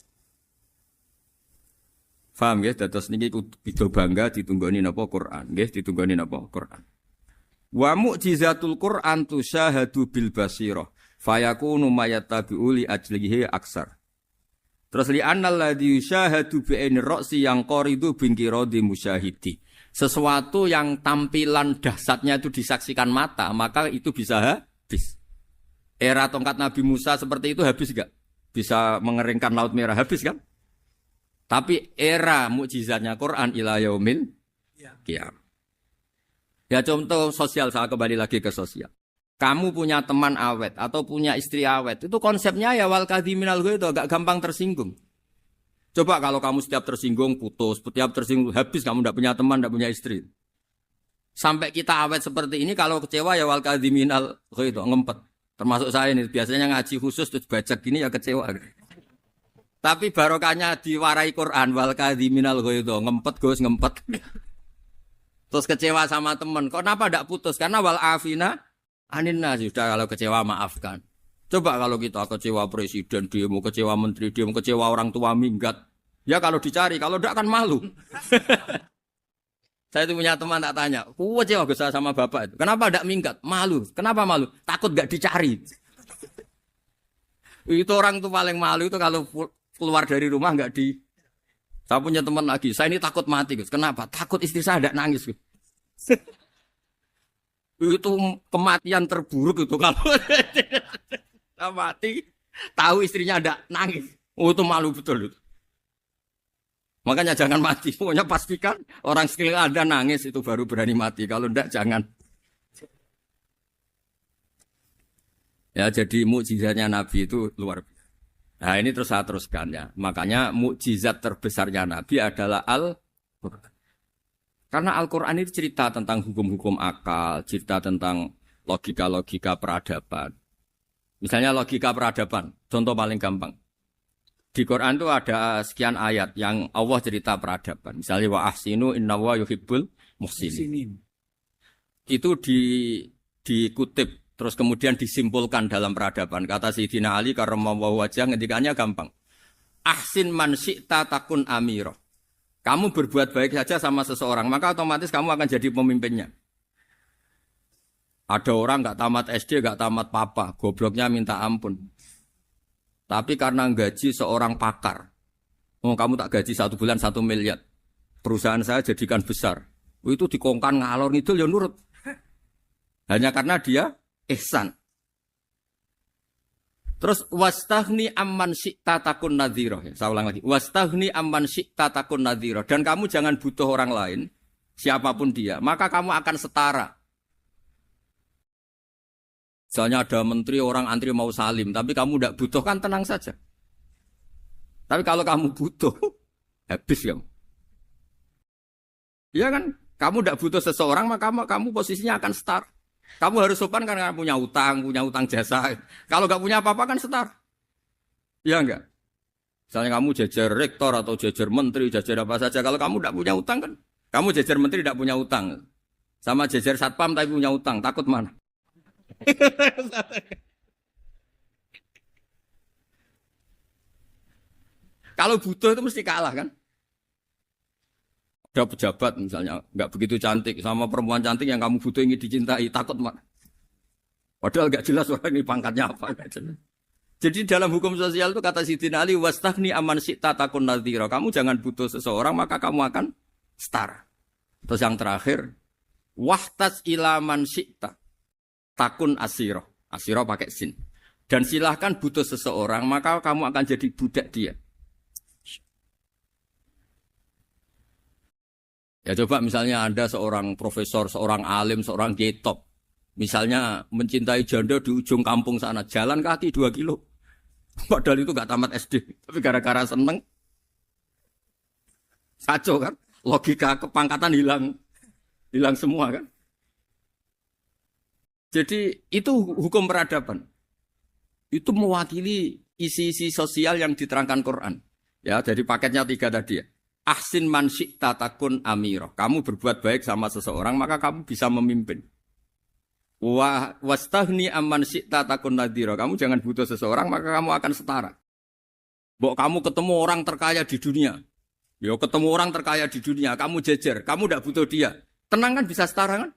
Faham ya, dados niki kudu bangga ditunggoni napa Quran, nggih ditunggoni napa Quran. Wa mu'jizatul Quran tusyahadu bil basirah, fayakunu mayattabi'u li ajlihi aksar. Terus li annal ladzi yusyahadu bi ainir ra'si yang qaridu bingkiradi musyahidi. Sesuatu yang tampilan dahsyatnya itu disaksikan mata, maka itu bisa habis. Era tongkat Nabi Musa seperti itu habis enggak? Bisa mengeringkan Laut Merah, habis kan? Tapi era mukjizatnya Quran ila yaumil qiyamah. Ya contoh sosial, saya kembali lagi ke sosial. Kamu punya teman awet atau punya istri awet, itu konsepnya ya wal kadhiminal ghaidh, agak gampang tersinggung. Coba kalau kamu setiap tersinggung putus, setiap tersinggung habis, kamu tidak punya teman, tidak punya istri. Sampai kita awet seperti ini, kalau kecewa ya wal kadhiminal ghaidh, ngempet. Termasuk saya ini, biasanya ngaji khusus terus baca gini ya kecewa. Tapi barokahnya diwarai Quran wal kadhiminal ghaidh, ngempet Gus, ngempet. Terus kecewa sama teman, kok kenapa tidak putus? Karena wal afina aninna, sudah kalau kecewa maafkan. Coba kalau kita kecewa presiden demo, kecewa menteri demo, kecewa orang tua minggat. Ya kalau dicari, kalau tidak kan malu. Saya itu punya teman tak tanya, kecewa Gus sama bapak itu. Kenapa tidak minggat? Malu. Kenapa malu? Takut gak dicari. Itu orang tuh paling malu itu kalau keluar dari rumah enggak di. Saya punya teman lagi, saya ini takut mati Gus. Kenapa? Takut istri saya enggak nangis Gus. Itu kematian terburuk itu kalau mati tahu istrinya enggak nangis. Oh itu malu betul itu. Makanya jangan mati. Pokoknya pastikan orang sekeliling Anda nangis itu baru berani mati. Kalau enggak jangan. Ya jadi mukjizatnya Nabi itu luar biasa. Nah ini terus saya teruskan ya. Makanya mukjizat terbesarnya Nabi adalah Al-Quran. Karena Al-Quran itu cerita tentang hukum-hukum akal, cerita tentang logika-logika peradaban. Misalnya logika peradaban, contoh paling gampang. Di Quran itu ada sekian ayat yang Allah cerita peradaban. Misalnya wa ahsinu innallaha yuhibbul muhsinin. Itu dikutip terus kemudian disimpulkan dalam peradaban. Kata Sayyidina Ali karramallahu wajhah ngendikannya gampang. Ahsin man syi'ta takun amira. Kamu berbuat baik saja sama seseorang, maka otomatis kamu akan jadi pemimpinnya. Ada orang nggak tamat SD, nggak tamat papa, gobloknya minta ampun. Tapi karena gaji seorang pakar, oh kamu tak gaji 1 bulan 1 miliar, perusahaan saya jadikan besar. Itu dikongkan ngalor ngidul ya nurut. Hanya karena dia ihsan. Terus wastaghni amman syi'ta takun nadhira. Saya ulang lagi. Wastaghni amman syi'ta takun nadhira. Dan kamu jangan butuh orang lain, siapapun dia, maka kamu akan setara. Misalnya ada menteri orang antri mau salim, tapi kamu tidak butuh kan tenang saja. Tapi kalau kamu butuh, habis kamu. Iya kan? Kamu tidak butuh seseorang, maka kamu posisinya akan setara. Kamu harus sopan karena punya utang jasa. Kalau nggak punya apa-apa kan setara. Iya enggak? Misalnya kamu jajar rektor atau jajar menteri, jajar apa saja. Kalau kamu tidak punya utang kan, kamu jajar menteri tidak punya utang. Sama jajar satpam tapi punya utang, takut mana? Kalau butuh itu mesti kalah kan? Ada pejabat misalnya nggak begitu cantik sama perempuan cantik yang kamu butuh ingin dicintai, takut mana? Padahal nggak jelas orang ini pangkatnya apa. Jadi dalam hukum sosial itu kata Sayyidina Ali wastaghni amman syi'ta takun nadhira. Kamu jangan butuh seseorang maka kamu akan setara. Terus yang terakhir wahtas ila man syi'ta takun asiro. Asiro pakai sin. Dan silahkan butuh seseorang, maka kamu akan jadi budak dia. Ya coba misalnya Anda seorang profesor, seorang alim, seorang kiai top. Misalnya mencintai janda di ujung kampung sana. Jalan kaki 2 kilo. Padahal itu gak tamat SD. Tapi gara-gara seneng. Kacau kan? Logika kepangkatan hilang. Hilang semua kan? Jadi itu hukum peradaban. Itu mewakili isi-isi sosial yang diterangkan Quran. Ya, jadi paketnya 3 tadi ya. Ahsin man syi'ta takun amira. Kamu berbuat baik sama seseorang maka kamu bisa memimpin. Wastaghni amman syi'ta takun nadhira. Kamu jangan butuh seseorang maka kamu akan setara. Mbok kamu ketemu orang terkaya di dunia. Yo ketemu orang terkaya di dunia, kamu jejer, kamu tidak butuh dia. Tenang kan bisa setara kan?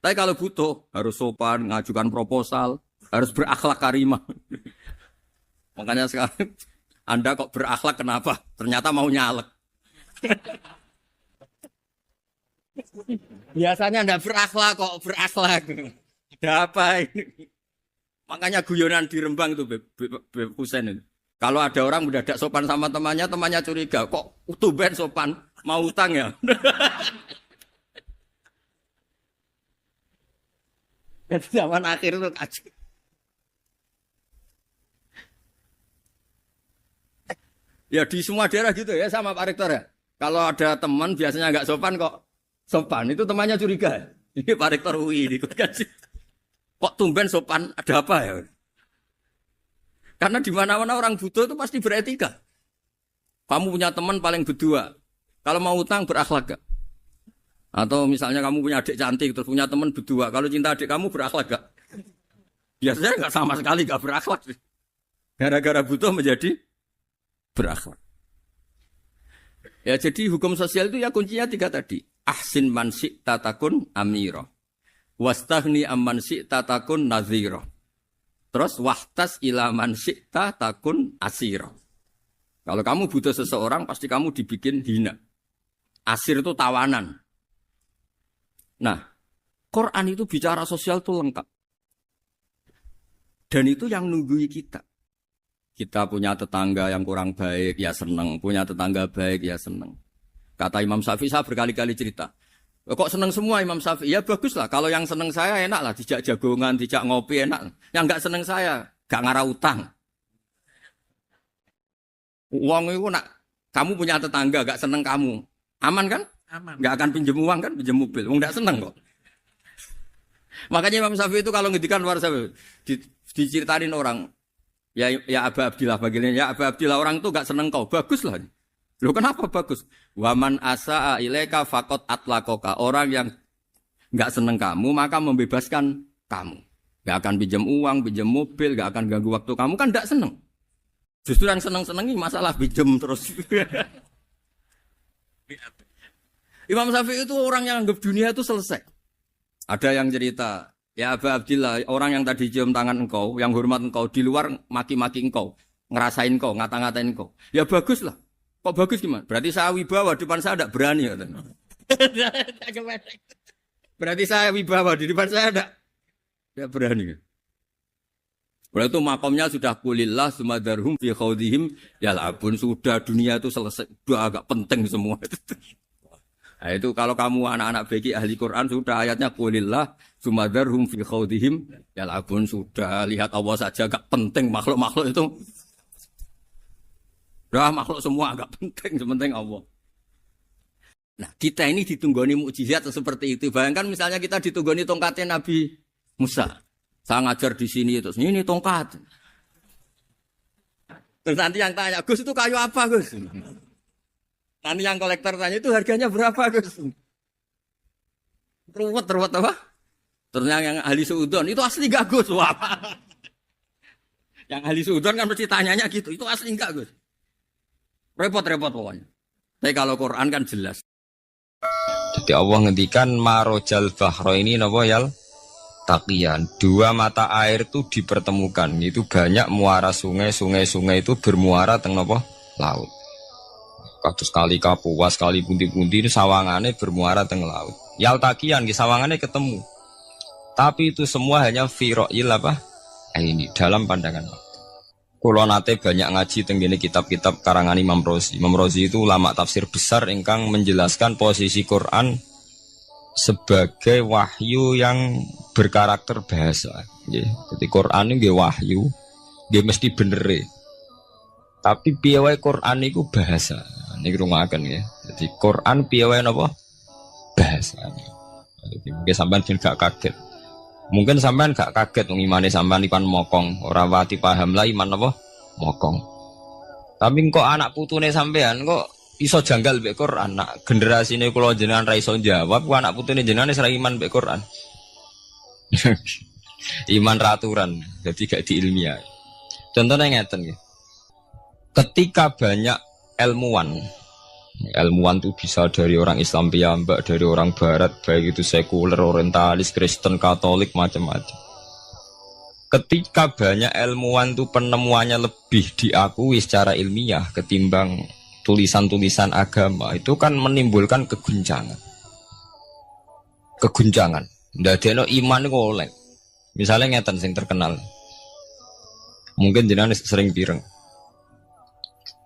Tapi kalau butuh, harus sopan, ngajukan proposal, harus berakhlak karimah. Makanya sekarang, Anda kok berakhlak kenapa? Ternyata mau nyalek. Biasanya Anda berakhlak kok berakhlak. Ada apa ini? Makanya guyonan di Rembang itu, Beb Husein itu. Kalau ada orang udah tidak sopan sama temannya, temannya curiga. Kok tumben sopan? Mau utang ya? Dan zaman akhir itu kacau. Ya di semua daerah gitu ya sama Pak Rektor ya. Kalau ada teman biasanya nggak sopan kok sopan. Itu temannya curiga. Ini Pak Rektor UI ikut kasih. Kok tumben sopan ada apa ya? Karena di mana-mana orang butuh itu pasti beretika. Kamu punya teman paling berdua. Kalau mau utang berakhlak gak? Atau misalnya kamu punya adik cantik, terus punya teman berdua. Kalau cinta adik kamu berakhlak gak? Biasanya gak sama sekali gak berakhlak. Gara-gara butuh menjadi berakhlak. Ya jadi hukum sosial itu ya kuncinya 3 tadi. Ahsin man syi'ta takun amira. Wastaghni amman syi'ta takun nadhira. Terus wahtas ila man syi'ta takun asira. Kalau kamu butuh seseorang pasti kamu dibikin hina. Asir itu tawanan. Nah, Quran itu bicara sosial itu lengkap. Dan itu yang nunggui kita. Kita punya tetangga yang kurang baik, ya seneng. Punya tetangga baik, ya seneng. Kata Imam Syafi'i, saya berkali-kali cerita. Kok seneng semua Imam Syafi'i? Ya bagus lah. Kalau yang seneng saya enak lah. Dijak jagongan, dijak ngopi enak. Yang gak seneng saya, gak ngarah utang. Uang itu nak, kamu punya tetangga gak seneng kamu. Aman kan? Aman. Gak akan pinjem uang kan, pinjem mobil. Wong gak seneng kok. Makanya Imam Syafi'i itu kalau ngendikan luar Syafi'i, diceritain orang, ya Aba Abdillah bagian ya Aba Abdillah orang itu enggak seneng kau, bagus lah. Loh kenapa bagus? Waman asaa ilaika faqat atlaqaka. Orang yang enggak seneng kamu maka membebaskan kamu. Enggak akan pinjam uang, pinjam mobil, enggak akan ganggu waktu kamu kan enggak seneng. Justru yang seneng-senengi masalah pinjam terus. Imam Syafi'i itu orang yang anggap dunia itu selesai. Ada yang cerita, ya Aba Abdillah, orang yang tadi cium tangan engkau, yang hormat engkau, di luar maki-maki engkau, ngerasain engkau, ngata-ngatain engkau. Ya bagus lah. Kok bagus gimana? Berarti saya wibawa, depan saya tidak berani. Berarti saya wibawa, di depan saya tidak berani. Berarti itu makomnya sudah kulillah, sumadarhum fi khawdihim, yal'abun, sudah dunia itu selesai, sudah agak penting semua. Nah itu kalau kamu anak-anak beki ahli Quran sudah ayatnya kulillah sumadarhum fi khawdihim yal'abun, sudah lihat Allah saja agak penting, makhluk-makhluk itu dah makhluk semua agak penting, sepenting Allah. Nah kita ini ditunggoni mukjizat seperti itu. Bayangkan misalnya kita ditunggoni tongkatnya Nabi Musa. Saya ngajar di sini terus ini tongkat. Terus nanti yang tanya, Gus itu kayu apa Gus? Nanti yang kolektor tanya itu harganya berapa Gus? Ruwet apa? Terus yang ahli suudon itu asli gak Gus? Wah. Yang ahli suudon kan mesti tanyanya gitu, itu asli enggak Gus? Repot-repot pokoknya. Tapi kalau Quran kan jelas. Jadi Allah ngendikan marojal bahro ini napa yal taqiyan. Dua mata air itu dipertemukan. Itu banyak muara sungai itu bermuara teng napa laut. Kados kali Kapuas, kali pundi-pundi ini sawangane bermuara teng laut. Yal taqiyan ki sawangane ketemu. Tapi itu semua hanya firoil apa? Ini dalam pandangan Allah. Kulo nate banyak ngaji tenggene kitab-kitab karangan Imam Rozi. Imam Rozi itu ulama tafsir besar ingkang menjelaskan posisi Quran sebagai wahyu yang berkarakter bahasa. Jadi Quran ini wahyu, dia mesti bener. Tapi piye wae Quran itu bahasa. Niki rungaken ya. Jadi Quran piye wae napa? Bahasa. Jadi mungkin sampean gak kaget. Mungkin sampean gak kaget wong imane sampean ikan mokong, ora wati paham lah iman apa? Mokong. Tapi kok anak putune sampean kok iso janggal mbek Quran. Nak generasine kula jenengan ra iso jawab, kok anak putune jenengan wis ra iman mbek Quran. Iman raturan, jadi gak diilmiah. Contohnya ngeten nggih. Ketika banyak ilmuwan itu bisa dari orang Islam piyambak, dari orang Barat, baik itu sekuler, orientalis, Kristen, Katolik, macam-macam. Ketika banyak ilmuwan itu penemuannya lebih diakui secara ilmiah ketimbang tulisan-tulisan agama, itu kan menimbulkan keguncangan. Ndadekno iman iku oleh. Misalnya ngeten sing terkenal. Mungkin jenengan sering pireng.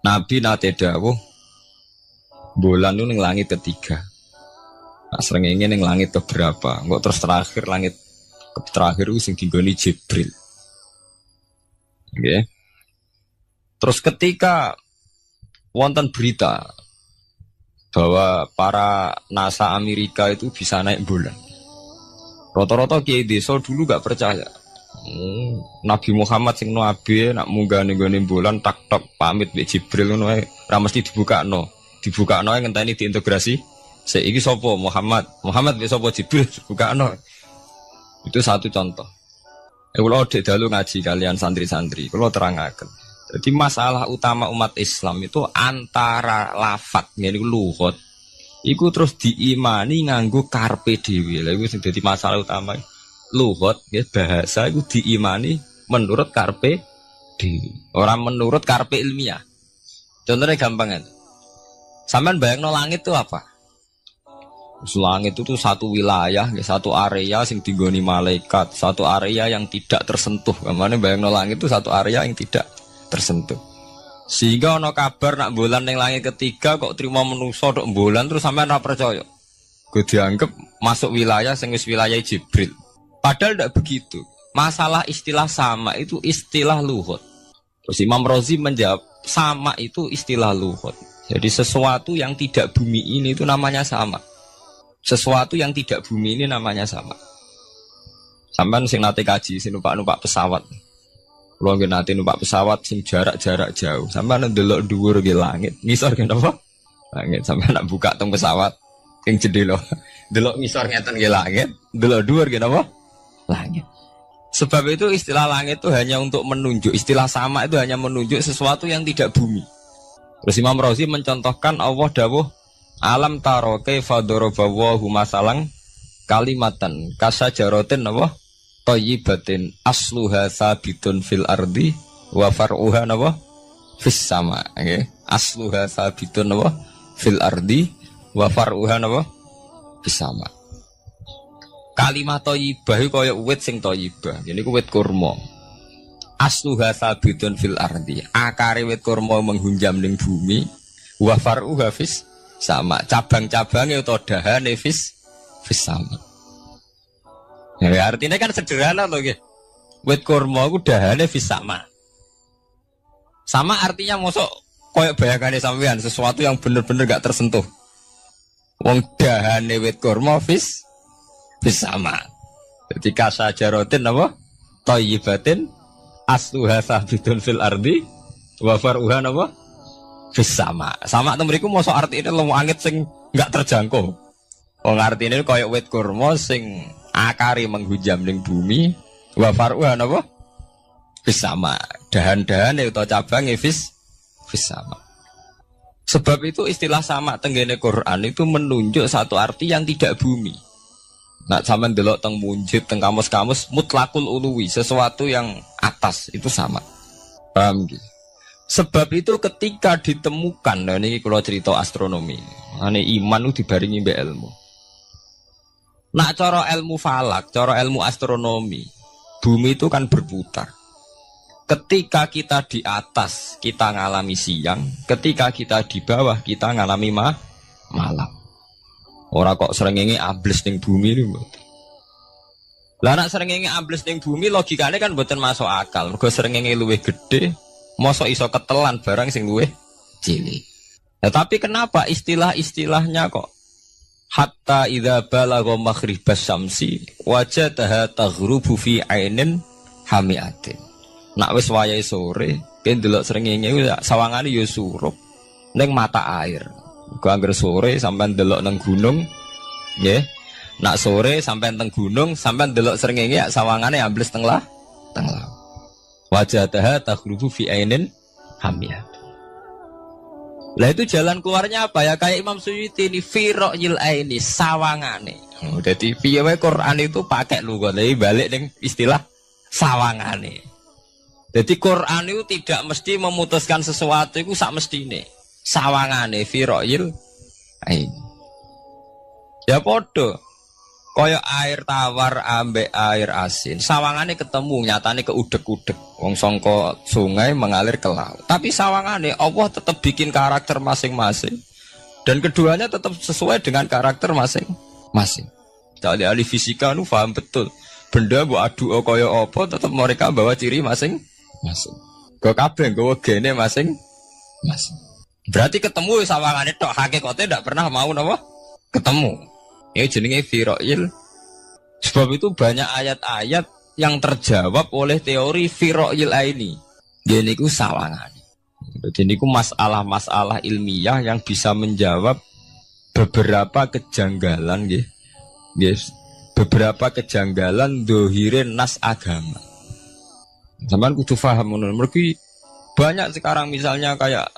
Nabi nate dawuh bulan itu ning langit ketiga. Nah, srengenge ning langit keberapa? Engko terus terakhir langit terakhir itu sing dinggoni Jibril. Nggih. Terus ketika wonten berita bahwa para NASA Amerika itu bisa naik bulan. Rata-rata kiai desa dulu gak percaya. Nabi Muhammad sing nabi nak munggah ning bulan tak pamit mbek Jibril ngono ae ora mesti dibukakno ngenteni diintegrasi. Saiki sapa Muhammad mbek sapa Jibril dibukakno. Itu satu contoh. Kula dek dalu ngaji kalian santri-santri, kula terangaken. Jadi masalah utama umat Islam itu antara lafat ngene iku lugat. Iku terus diimani nganggo karpe dhewe. Lha iku sing dadi masalah utama. Lugat ya bahasa itu diimani menurut karpe dhewe, orang menurut karpe ilmiah. Contohnya gampang kan. Sampeyan bayangno langit itu apa? Langit itu satu wilayah, satu area sing digoni malaikat, satu area yang tidak tersentuh. Kamane bayangno langit itu satu area yang tidak tersentuh. Sehingga ono kabar nak bulan ning langit ketiga kok trimo manusa tok bulan terus sampean ora percaya. Gue dianggap masuk wilayah sing wis wilayah Jibril. Padahal tidak begitu. Masalah istilah sama itu istilah lughat. Terus Imam Razi menjawab sama itu istilah lughat. Jadi sesuatu yang tidak bumi ini itu namanya sama. Sesuatu yang tidak bumi ini namanya sama. Sampeyan sing nate kaji sing numpak pesawat. Kula nggih nate numpak pesawat sing jarak-jarak jauh. Sampeyan ndelok dhuwur nggih langit, ngisor nggih napa? Langit. Sampeyan nak buka teng pesawat sing jendela. Delok ngisor ngeten nggih langit, delok dhuwur nggih napa? Langit. Sebab itu istilah langit itu hanya untuk menunjuk, istilah sama itu hanya menunjuk sesuatu yang tidak bumi. Terus Imam Razi mencontohkan Allah dawuh alam taro kaifa daraballahu masalan kalimatan kasajaratin napa thayyibatin asluha sabitun fil ardi wa far'uha napa fis sama nggih asluha sabitun napa fil ardi wa far'uha napa fis sama. Kalimat thayyibah iku kaya wit sing thayyibah ngene iku wit kurma. Asluha sabitun fil ardi. Akare wit kurma menghunjam ning bumi, wa far'uha fis sama. Cabang-cabange utawa dahane fis sama. Ya artinya kan sederhana loh nggih. Wit kurma ku dahane fis sama. Sama artinya mosok koyo bayangane sampean sesuatu yang bener-bener gak tersentuh. Wong dahane wit kurma fis sama. Jadi kasajaratin apa? Thayyibatin asluha sabitun fil ardi wa far'uha napa fis sama. Sama to mriku mosok artine langit sing enggak terjangkau. Wong artine kaya wit kurma sing akare menghujam ning bumi wa far'uha napa fis sama. Dahan-dahane utawa cabange fis sama. Sebab itu istilah sama tenggene Quran itu menunjuk satu arti yang tidak bumi. Nah, sampean delok teng munjid, teng kamus-kamus mutlakul uluwi, sesuatu yang atas itu sama. Paham gitu? Sebab itu ketika ditemukan, nah ini kalau cerita astronomi, ane iman itu dibaringi mbek ilmu. Nak cara ilmu falak, cara ilmu astronomi, bumi itu kan berputar. Ketika kita di atas, kita ngalami siang. Ketika kita di bawah, kita ngalami malam. Ora kok srengenge ambles ning bumi niku. Lah nek srengenge ambles ning bumi logikane kan mboten masuk akal. Mergo srengenge luwih gedhe, mosok iso ketelan barang sing luwih cilik. Nah, tapi kenapa istilah-istilahnya kok hatta idza balagha maghribas syamsi wajadaha taghrubu fi ainin hamiatin. Nak wis wayahe sore, ki ndelok srengenge sawangane ya surup ning mata air. Gua anggar sore sampai delok nang gunung, ya. Nak sore sampai teng gunung, sampai delok srengenge ya sawangane ambles teng laut. Wajadaha taghrubu fi ainin hamiyah. Lah itu jalan keluarnya apa ya? Kayak Imam Suyuti ini firaqil aini sawangane. Jadi piye wae Quran itu pakai lugat, tapi balik ning istilah sawangane. Jadi Quran itu tidak mesti memutuskan sesuatu itu sak mestine. Sawangane firaqil ain. Ya podo. Kaya air tawar ambek air asin. Sawangane ketemu nyatane keudek-udek. Wong sangka sungai mengalir ke laut. Tapi sawangane Allah tetap bikin karakter masing-masing. Dan keduanya tetap sesuai dengan karakter masing-masing. Jadi ahli fisika nu paham betul. Benda mbok adu kaya apa tetap mereka bawa ciri masing-masing. Kok kabeh nggawa gene masing-masing. Berarti ketemu sawangane tok hakikate ndak pernah mau napa? Ketemu. Ya jenenge firaqil. Sebab itu banyak ayat-ayat yang terjawab oleh teori firaqil aini. Ya niku sawangane. Jadi niku masalah-masalah ilmiah yang bisa menjawab beberapa kejanggalan nggih. Yes. Beberapa kejanggalan dohirin nas agama. Sampeyan kudu paham ngono. Mergi banyak sekarang misalnya kayak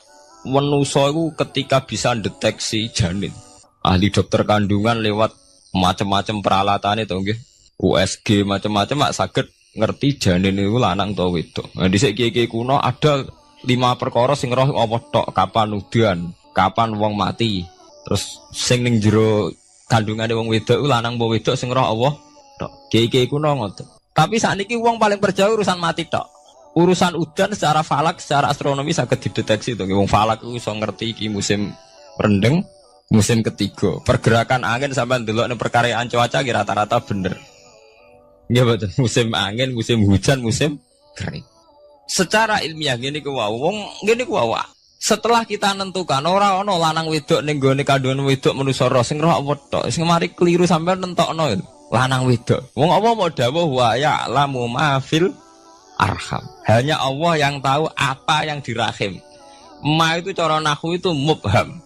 manusia itu ketika bisa deteksi janin, ahli dokter kandungan lewat macam-macam peralatan itu, nggih, USG macam-macam, mak saged ngerti janin itu lanang atau wedok. Nah, dhisik kiye-kiye kuno ada 5 perkara sing roh apa tok, kapan udan, kapan wong mati, terus sing ning jero kandungane wong wedok itu lanang apa wedok sing roh Allah tok. Kiye-kiye kuno ngoten. Tapi sakniki wong paling percaya urusan mati tok. Urusan udan secara falak, secara astronomi sangat dideteksi tuh. Wong falak itu bisa ngerti iki musim rendeng, musim ketiga. Pergerakan angin sampai ndelok ning perkaryaan cuaca rata-rata bener. Nggih betul. Musim angin, musim hujan, musim kering. Secara ilmiah gini ku wong gini ku setelah kita nentukan ora ana lanang wedok ning gone kandungan wedok manusa roh sing roh apa tok. Sing mari keliru sampean nentokno lanang wedok. Wong apa mau dawuh wa ya lamu mafil arham. Hanya Allah yang tahu apa yang di rahim. Ma itu cara nahwu itu mubham.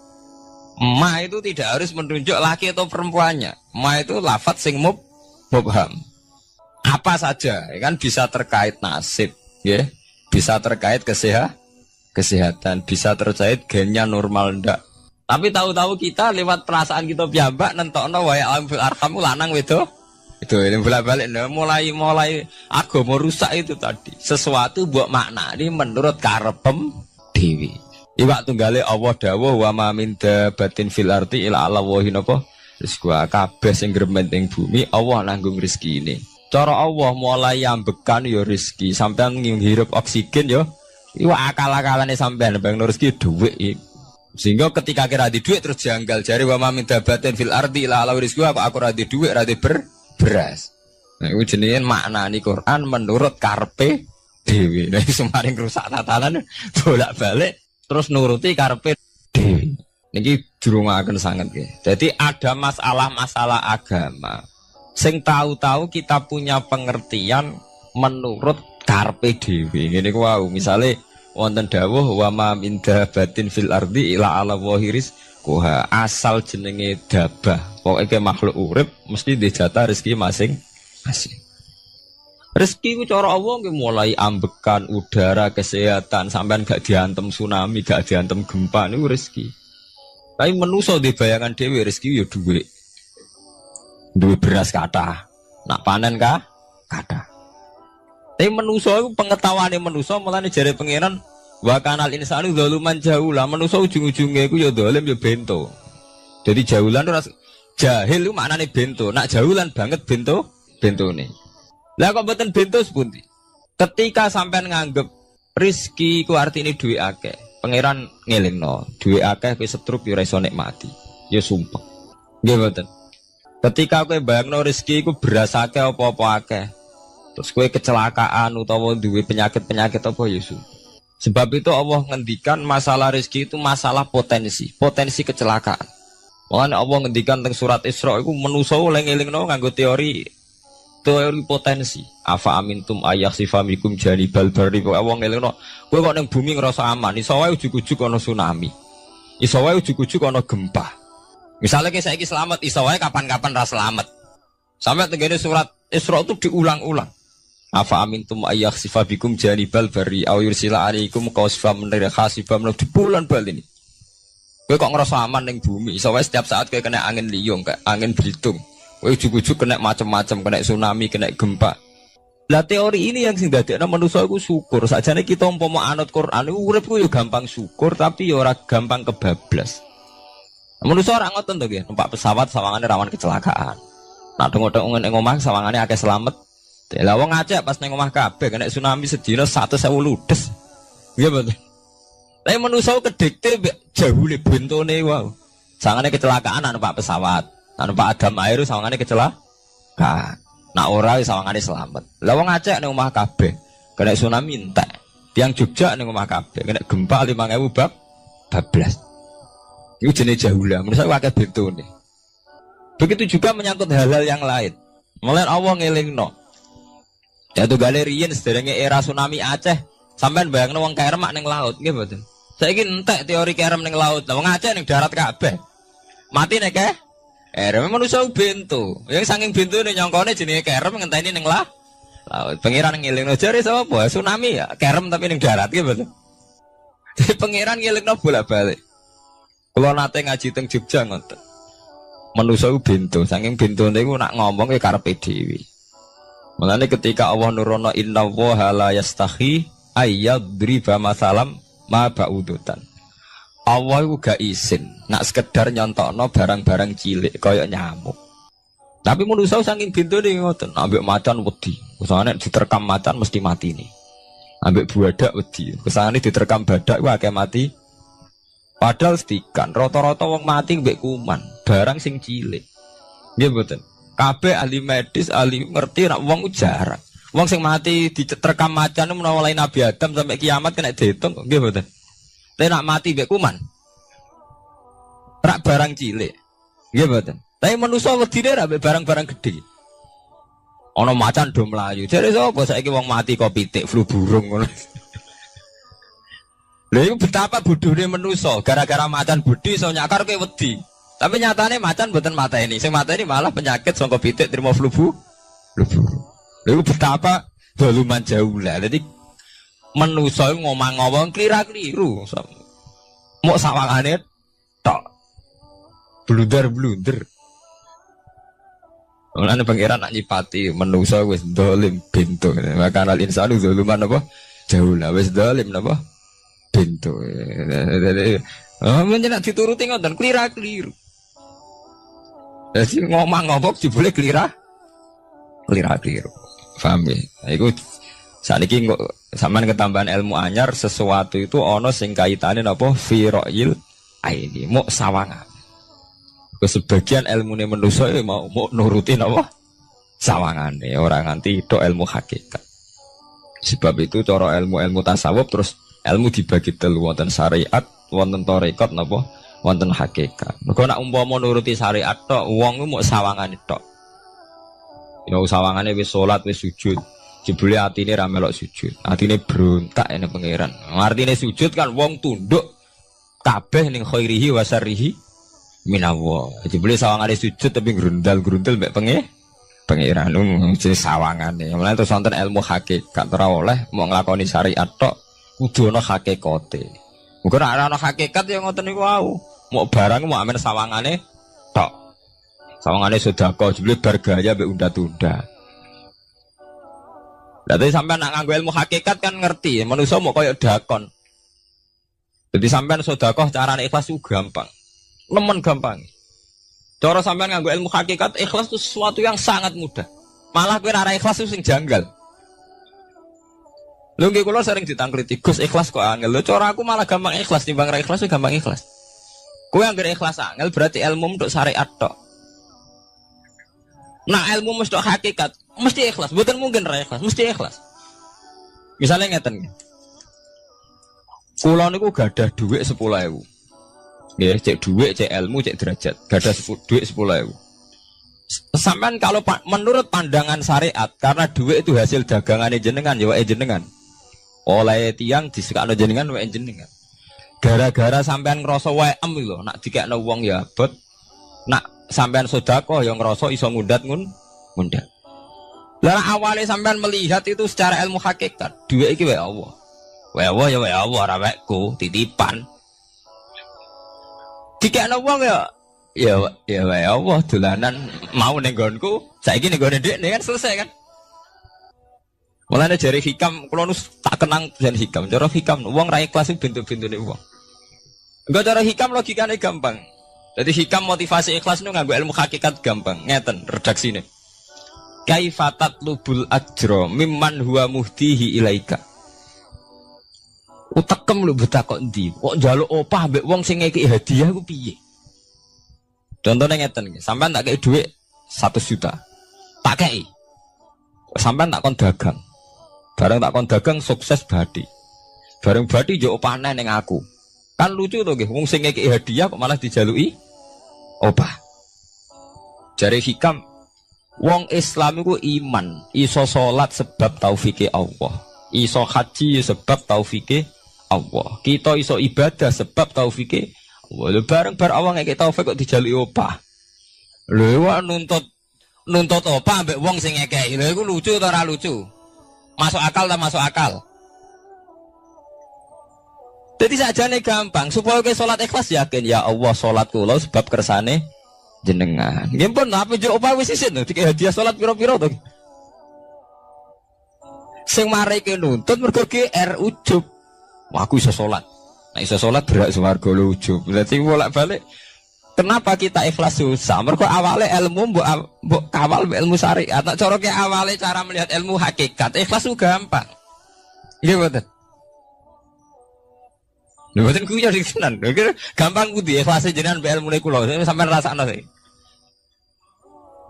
Ma itu tidak harus menunjuk laki atau perempuannya. Ma itu lafadz sing mubham. Apa saja, ya kan bisa terkait nasib, ya, bisa terkait kesehatan, bisa terkait gennya normal ndak. Tapi tahu-tahu kita lewat perasaan kita piyambak nentokno wae alam fil arham lanang wedo. Itu ini bolak-balik mulai agama rusak itu tadi. Sesuatu buat makna ini menurut karepem dewi. Iwak tunggale Allah dawuh wa ma min dabatin fil ardi illa ala wahi napa rizqu kabeh sing gremeng ing bumi Allah nanggung rezeki ini. Cara Allah mulai ambekan ya rezeki sampean ngirup oksigen ya iwak akal-akalane sampean bang rezeki dhuwit. Sehingga ketika kira di dhuwit terus janggal jare wa ma min dabatin fil ardi illa ala rizqu aku ra di dhuwit ra di beras. Nah, itu jenenge maknani Quran menurut karpe dewi. Nah, semaring rusak tatanan bolak-balik terus nuruti karpe dewi. Niki durungaken sanget nggih. Jadi ada masalah-masalah agama. Sing tahu-tahu kita punya pengertian menurut karpe dewi. Ngene ku wau, misale wonten dawuh wa ma min dabatin fil ardi ila ala wahiris kuha asal jenenge dabah. Pokoknya makhluk urip mesti dijatah rezeki masing-masing. Rezeki ku cara Allah mulai ambekan udara, kesehatan, sampean gak diantem tsunami, gak diantem gempa niku rezeki. Tapi manusa di bayangan dhewe rezeki ya dhuwit. Duwe beras kathah. Nak panen kathah. Tapi manusa iku pengetahuane manusa mulane jare pangeran wa kanal insanu zaluman jahula. Manusa ujung-ujunge iku ya zalim ya bento. Jadi jahulan ora jahil itu maknanya bento, nak jahulan banget bentone. Lah kok mboten bento sepundi? Ketika sampean nganggep rezeki ku artine duwe akeh, pangeran ngelingno, duwe akeh kowe setruk yo ora iso nikmati. Ya sumpah. Nggih mboten. Ketika kowe bayangno rezeki ku beras akeh apa-apa akeh. Terus kowe kecelakaan utawa duwe penyakit-penyakit apa ya sumpah. Sebab itu Allah ngendikan masalah rezeki itu masalah potensi kecelakaan. Makanya Allah ngendikan teng surat Isra iku manusa oleh ngelingno nganggo teori potensi. Afa amintum ayakhsifamikum janibal barri. Allah ngelingno kowe kok ning bumi ngrasa aman, iso wae ujug-ujug ana tsunami. Iso wae ujug-ujug ana gempa. Misalnya kayak saiki selamat, iso wae kapan-kapan ra selamat. Sampai tenggene surat Isra itu diulang-ulang. Afa amintum ayakhsifamikum janibal barri aw yursila alaikum qasfam min khasifam di bulan-bulan ini. Kowe kok ngerasa aman ning bumi, soalnya setiap saat kowe kena angin liung, kayak angin belitung. Kowe ujug-ujug kena macam-macam, kena tsunami, kena gempa. Lah teori ini yang sing dadekno manusa iku syukur. Sakjane kita umpama anut Quran iku urip ku yo gampang syukur, tapi yo ora gampang kebablas. Manusa ora ngoten to nggih, numpak pesawat sawangane rawan kecelakaan. Nah dong-dong ning omah sawangane akeh slamet. Lah wong Aceh pas ning omah kabeh kena tsunami sedina 100.000 ludes. Nggih betul. Tapi manusia kedikte jahule bentone wow. Sangane kecelakaan anu Pak pesawat, anu Pak Adam air sangane kecelakaan. Nak ora sawangane selamat. Lah wong Aceh ning omah kabeh kena tsunami entek. Tiang Jogja ning omah kabeh kena gempa 5.000 bablas. Iku jenenge jahula. Manusia akeh bentone. Begitu juga menyangkut hal-hal yang lain. Mulai Allah ngelingno. Jatuh galerian sederenge era tsunami Aceh. Sampeyan bayangno wong kerem ning laut nggih mboten. Saiki entek teori kerem ning laut. Lah wong Aceh ning darat kabeh. Mati nek kerem manusa bento. Yang saking bentone nyongkone jenenge kerem ngenteni ning laut. Pangeran ngelingno jare sapa? Tsunami ya, kerem tapi ning darat nggih mboten. Jadi pangeran ngelingno bolak-balik. Kula nate ngaji teng Jogja ngoten. Manusa bento, saking bentone iku nak ngomong ke karepe dhewe. Mulane ketika Allah nurono innallaha la yastahi ayyadriba masalam ma ba'udutan. Allah itu gak izin nak sekedar nyontokno barang-barang cilik kaya nyamuk. Tapi manusia saking bintone ngoten, ambek macan wedi. Usane diterkam macan mesti mati nih. Ambek buadak wedi. Kesane diterkam badak iku akeh mati. Padahal setikan rata-rata wong mati mbek kuman, barang sing cilik. Nggih mboten. Kabeh ahli medis, ahli ngerti nek wong jarang. Wong sing mati diterkam macan menawa mulai Nabi Adam sampai kiamat kena diitung nggih mboten. Tapi nak mati mbek kuman. Rak barang cilik. Nggih mboten. Tapi manusa wedine rak mbek barang-barang gedhe. Ana macan do mlayu. Jare sapa saiki wong mati kok pitik flu burung ngono. Lha iku betapa bodhone manusa, gara-gara macan bodhi iso nyakar kowe wedi. Tapi nyatane macan mboten mateni. Sing mateni malah penyakit saka pitik trimo flu burung. Lha iku betapa doluman jauh lah. Dadi manusa ngomong-ngomong klira-kliru. Mok sawangane tok. Blunder-blunder. Mulane pangeran nak nyipati manusa wis dolim bento. Maka al insanu zaluman apa? Jauh lah wis dolim napa? Bento. Menjenak dituruti ngoten klira-kliru. Jadi ngomong-ngomong jebule klira-kliru. Paham ya? Iku sakniki sampean ketambahan ilmu anyar sesuatu itu ana sing kaitane napa fira'il aini mok sawangan. Sebagian ilmune manusa mau nurutin apa sawangane ora nganti tok ilmu hakikat. Sebab itu cara ilmu tasawuf terus ilmu dibagi telu wonten syariat, wonten tarekat napa wonten hakikat. Mergo nek umpama nuruti syariat tok wong ku mok sawangane tok. Ya sawangane wis salat wis sujud. Jebule atine ra melok sujud. Atine brontak ene pangeran. Artine sujud kan wong tunduk kabeh ning khairihi wa syarrihi minallah. Jebule sawangane sujud tapi grundal-grundal mek pangeran jenis sawangane. Mulane terus wonten ilmu hakikat ora oleh mau nglakoni syariat tok kudu ana hakikate. Muga ora ana hakikat ya ngoten niku wau. Mau barang mau amen sawangane tok. Sawangane sedekah jebule bar gaya mek unda-tunda. Dadi sampean nak nganggo ilmu hakikat kan ngerti, manusa mau koyo dakon. Jadi sampean sedekah carane ikhlas itu gampang. Nemen gampang. Cara sampean nganggo ilmu hakikat ikhlas itu sesuatu yang sangat mudah. Malah kowe ora ikhlas itu sing janggal. Lho nggih kula sering ditangkliti, Gus ikhlas kok angel. Lho cara aku malah gampang ikhlas timbang ra ikhlas itu gampang ikhlas. Kowe anggere ikhlas angel berarti ilmu untuk syariat tok. Nah ilmu mesti hakikat, mesti ikhlas. Bukan mungkin ra ikhlas, mesti ikhlas. Misalnya ngeten. Kula niku gadah dhuwit 10.000. Nggih, cek dhuwit, cek ilmu, cek derajat. Gadah dhuwit 10.000. Sampean kalau menurut pandangan syariat karena dhuwit itu hasil dagangane jenengan, ya wae jenengan. Oleh tiyang disekakno jenengan wae jenengan. Gara-gara sampean ngrasa wae lho, nak dikekno wong ya abot. Nak sampean sedekah yang ngerasa iso ngundat ngundat. Lah awale sampean melihat itu secara ilmu hakikat, dhuwit iki wae Allah. Wae Allah ya wae Allah ora wekku, titipan. Dikekno wong ya wae Allah dolanan mau ning nggonku, saiki ning nggone dhekne kan selesai kan. Mulane jare hikam kula nu tak kenang jan hikam. Cara hikam wong ra ikhlas bentuk-bentune wong. Engko cara hikam logikane gampang. Jadi hikam motivasi ikhlas itu nganggo ilmu hakikat gampang. Ngeten redaksine. Kaifatat lubul ajro mimman huwa muhtihi ilaika. Utekem lu betakok ndi? Kok njaluk opah mbek wong sing ngeki hadiah ku piye? Contohnya ngeten iki, sampean tak kei dhuwit 1 juta. Tak kei. Sampean tak kon dagang. Bareng tak kon dagang sukses badi. Bareng badi yo opah ning aku. Kan lucu to nggih, wong sing ngeki hadiah kok malah dijaluki opah. Jare hikam wong Islam iku iman, iso salat sebab taufike Allah. Iso haji sebab taufike Allah. Kita iso ibadah sebab taufike Allah. Lho bareng bar Allah ngeki taufik kok dijaluki opah. Lho wak nuntut opah ambek wong sing ngekeki. Lho iku lucu ta ora lucu? Masuk akal ta masuk akal? Jadi sajane gampang supaya ke salat ikhlas yakin ya Allah salat kula sebab kersane jenengan. Nggih pun apa yo opah wis isin to dikek hadiah salat pira-pira to. Sing mareke nuntut mergo GR ujub. Wah aku iso salat. Nek iso salat berak swarga lho ujub. Berarti bolak-balik kenapa kita ikhlas susah? Mergo awale ilmu mbok kawal ilmu syariat. Nek cara ke awale cara melihat ilmu hakikat ikhlas ku gampang. Nggih mboten. Lha mboten kuwi ya dikenan. Gampang kudu ikhlas jenengan mbek ilmune kula. Sampeyan rasakno sih.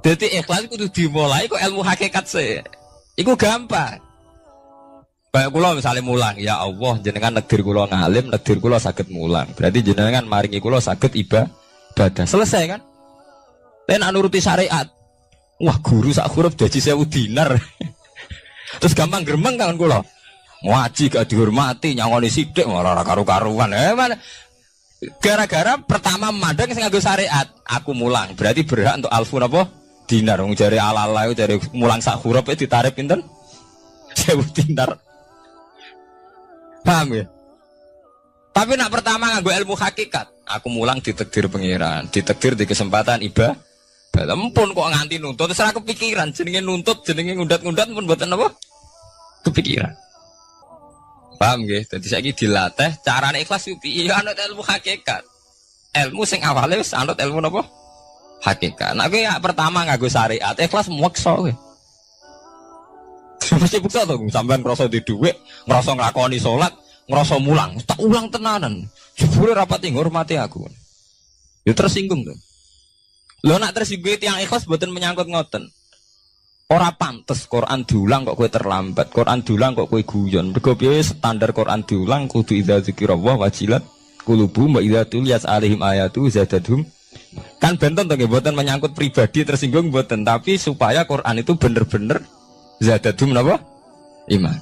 Dadi ikhlas kudu dimulai kok ilmu hakikat sih. Iku gampang. Kayak kula misalnya mulang, ya Allah jenengan negdir kula ngalim, negdir kula saged mulang. Berarti jenengan maringi kula saged ibadah. Selesai kan? Nek nuruti syariat. Wah, guru sak huruf dadi 1000 dinar. Terus gampang gremeng kan kula. Ngaji gak dihormati, nyangoni sithik ora karu-karuan. Mana? Gara-gara pertama mandang sing nganggo syariat, aku mulang. Berarti berhak untuk alfun apa? Dinar. Wong jare ala-ala jare mulang sak huruf ditarik pinten? 1000 dinar. Paham ya? Tapi nak pertama nganggo ilmu hakikat, aku mulang ditakdir pangeran, ditakdir di kesempatan ibadah. Balempun kok nganti nuntut, terus aku kepikiran jenenge nuntut, jenenge ngundat-ngundat pun mboten apa? Kepikiran. Paham nggih? Dadi saiki dilatih carane ikhlas yo piye anut ilmu hakikat. Ilmu sing awale wis anut ilmu napa? Hakikat. Nek kowe pertama nganggo syariat, ikhlas meksa kowe. Mesti bukti to, sampean ngrasa di dhuwit, ngrasa nglakoni salat, ngrasa mulang, tak ulang tenanan. Jebule rapat ngurmati aku. Ya tersinggung to. Lho nak tersinggung tiyang ikhlas mboten menyangkut ngoten. Ora pantes Quran diulang kok kowe terlambat, Quran diulang kok kowe guyon. Mergo piye standar Quran diulang kudu idza dzikrullah wajilat qulubuhum wa idza tuliyat alaihim ayatu zadadhum. Kan benten to nggih mboten menyangkut pribadi tersinggung mboten, tapi supaya Quran itu bener-bener zadadhum napa? Iman.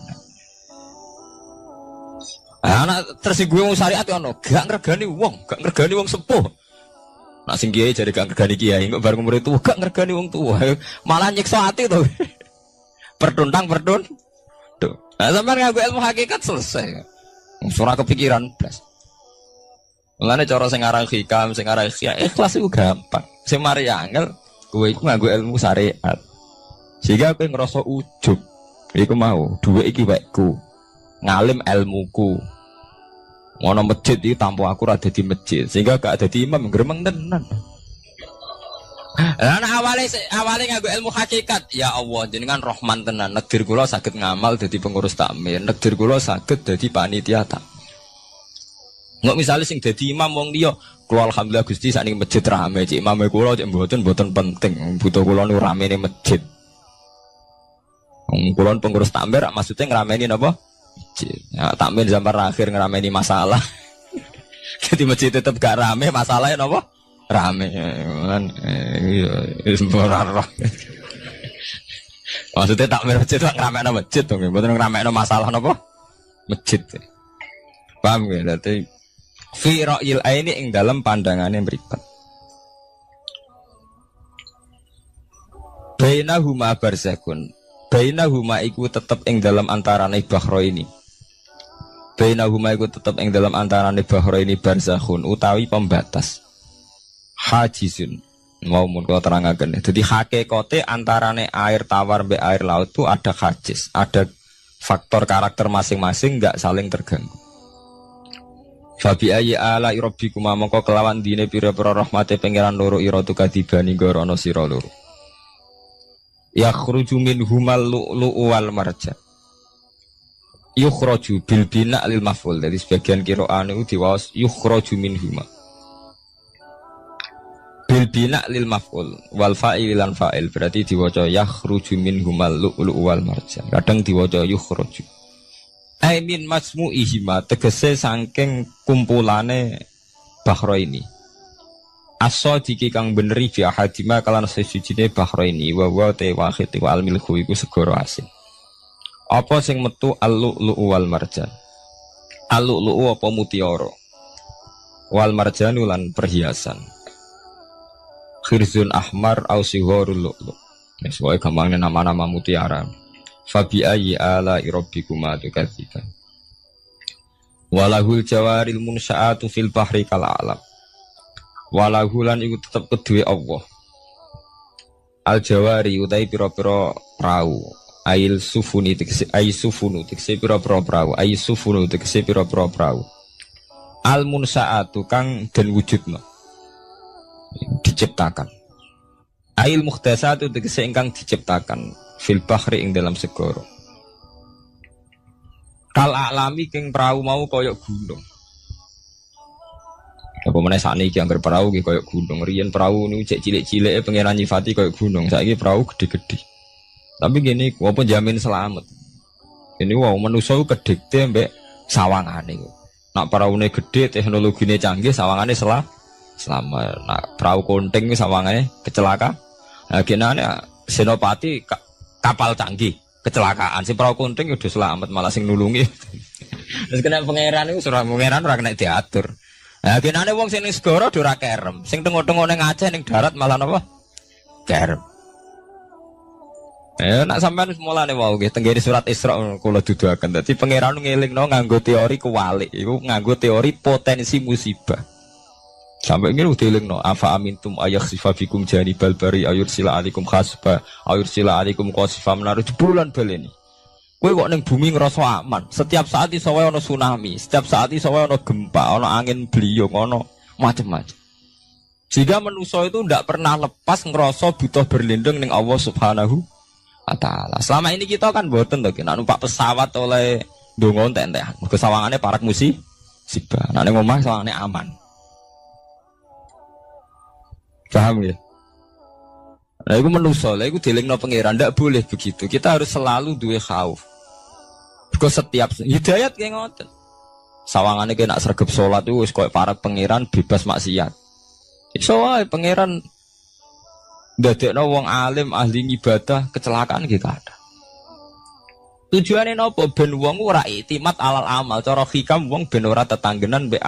Anak tersinggung syariat ono, gak ngregani wong sepuh. Nak sing kiai jadi gak ngergani kiai, kok bareng umur itu gak ngergani wong tua, malah nyiksa hati tuh. Pertuntang. Tuh. Nah, sampai ngaku ilmu hakikat selesai. Surah kepikiran blas. Mulane cara sing aran hikam, sing aran ikhlas itu gampang. Sing mari angel, kowe iku nganggo ilmu syariat. Sehingga kowe ngerasa ujub. Iku mau, dhuwit iki wekku. Ngalim ilmuku. Ngono masjid iki tanpa aku ora dadi masjid, sehingga gak dadi imam gremeng tenan. Lah awale nganggo ilmu hakikat, ya Allah jenengan Rahman tenan, negdir kula saged ngamal dadi pengurus takmir, negdir kula saged dadi panitia tak. Nggak misalnya sing dadi imam wong liya, kula alhamdulillah Gusti sakniki masjid rame, cik imame kula cik mboten penting, butuh kula niku ramene masjid. Wong kula pengurus takmir maksudnya ngrameni napa? Ya, takmir zaman akhir ngerameni masalah. Jadi masjid tetap gak rame, masalahnya apa? Rame kan. Maksudnya takmir masjid lah ngerameni masjid dong, bukan ngerameni masalah apa? Masjid. Paham ya? Berarti fi ra'il aini ing dalam pandangannya mripat. Bainahuma barzakhun. Bainahuma iku tetep ing dalam antarane bahro ini. Bainahuma iku tetep ing dalam antarane bahro ini barzakhun utawi pembatas. Hajizun. Mau mun kula terangaken. Dadi hakikate antarane air tawar mbek air laut itu ada hajiz, ada faktor karakter masing-masing enggak saling terganggu. Fabi ayyi ala rabbikuma mongko kelawan dine pira-pira rahmate pangeran loro ira tu kadibani gorono sira loro. Yakhruju min humal lu'lu wal marjan. Yukhraju bil bina lil maf'ul. Jadi sebagian qira'ah niku diwaos yukhraju min huma. Bil bina lil maf'ul wal fa'il lan fa'il berarti diwaca yakhruju min humal lu'lu wal marjan. Kadang diwaca yukhraju. Ai min masmu'ihima tegese saking kumpulane bahro ini. Aso diki kang beneri fi ahadima kalan sesujine bahro ini wa te wahid wa al milhu iku segara asin. Apa sing metu al-lu'lu wal marjan? Al-lu'lu apa mutiara? Wal marjanu lan perhiasan. Khirzun ahmar au sigharul lu'lu. Wis wae gampangnya nama-nama mutiara. Fabi ayyi ala rabbikuma tukadziban. Walahul jawaril munsya'atu fil bahri kal alam. Walahulan iku tetep kedue Allah. Al jawari utai pira-pira prau. Ail sufuni tegese ai sufunu tegese pira-pira prau. Ai sufunu tegese pira-pira prau. Al munsaatu kang den wujudna. Diciptakan. Ail muhdasatu tegese ingkang diciptakan fil bahri ing dalam segara. Kal alami king prau mau kaya gunung. Apa meneh sakniki anggere perahu ki koyo gunung. Riyen perahu niku cek cilik-cilike pengenan nyifati koyo gunung. Saiki perahu gede-gede. Tapi gini, apa jamin selamat. Ini wow manusa ku kedikte mbek sawangane. Nak peraune gede, teknologine canggih, sawangane selamat. Nak perahu konting sawangane kecelaka. Nah genane Senopati kapal canggih kecelakaan si perahu kunting udah selamat malah sing nulungi. Terus kena pangeran itu surah pangeran ora kena diatur. Nah genane wong sing ning segara ora kerem, sing tengok-tengok ning Aceh ning darat malah napa? Kerem. Nak sampean mulane wau nggih tenggene surat Isra kula duduaken. Dadi pangeran ngelingno nganggo teori kewalik, iku nganggo teori potensi musibah. Sampai ini udah dilingno afa amintum ayakhsifa fikum janibal bari ayursila alaikum khasba ayursila alaikum qasifa menaruh bulan baleni. Kowe kok ning bumi ngerasa aman. Setiap saat iso wae ana tsunami, setiap saat iso wae ana gempa, ana angin beliung, ana macam-macam. Jika manusia itu tidak pernah lepas ngerasa butuh berlindung ning Allah Subhanahu wa taala. Selama ini kita kan boten to nek numpak pesawat oleh ndonga entek-entekan. Mergo sawangane parak musibah. Nek ning omah sawangane aman. Paham ya? Nah itu manusia, itu dilingno pangeran, tidak boleh begitu. Kita harus selalu duwe khauf. Because setiap hidayat kayak ngoten. Sawangannya kayak nak sergap sholat itu, kayak para pangeran bebas maksiat. Iso wae pangeran ndadekno wong alim ahli ibadah kecelakaan gitu ada. Tujuannya nopo ben wong ora iktimat alal amal, cara hikam wong ben ora tetanggenan mbek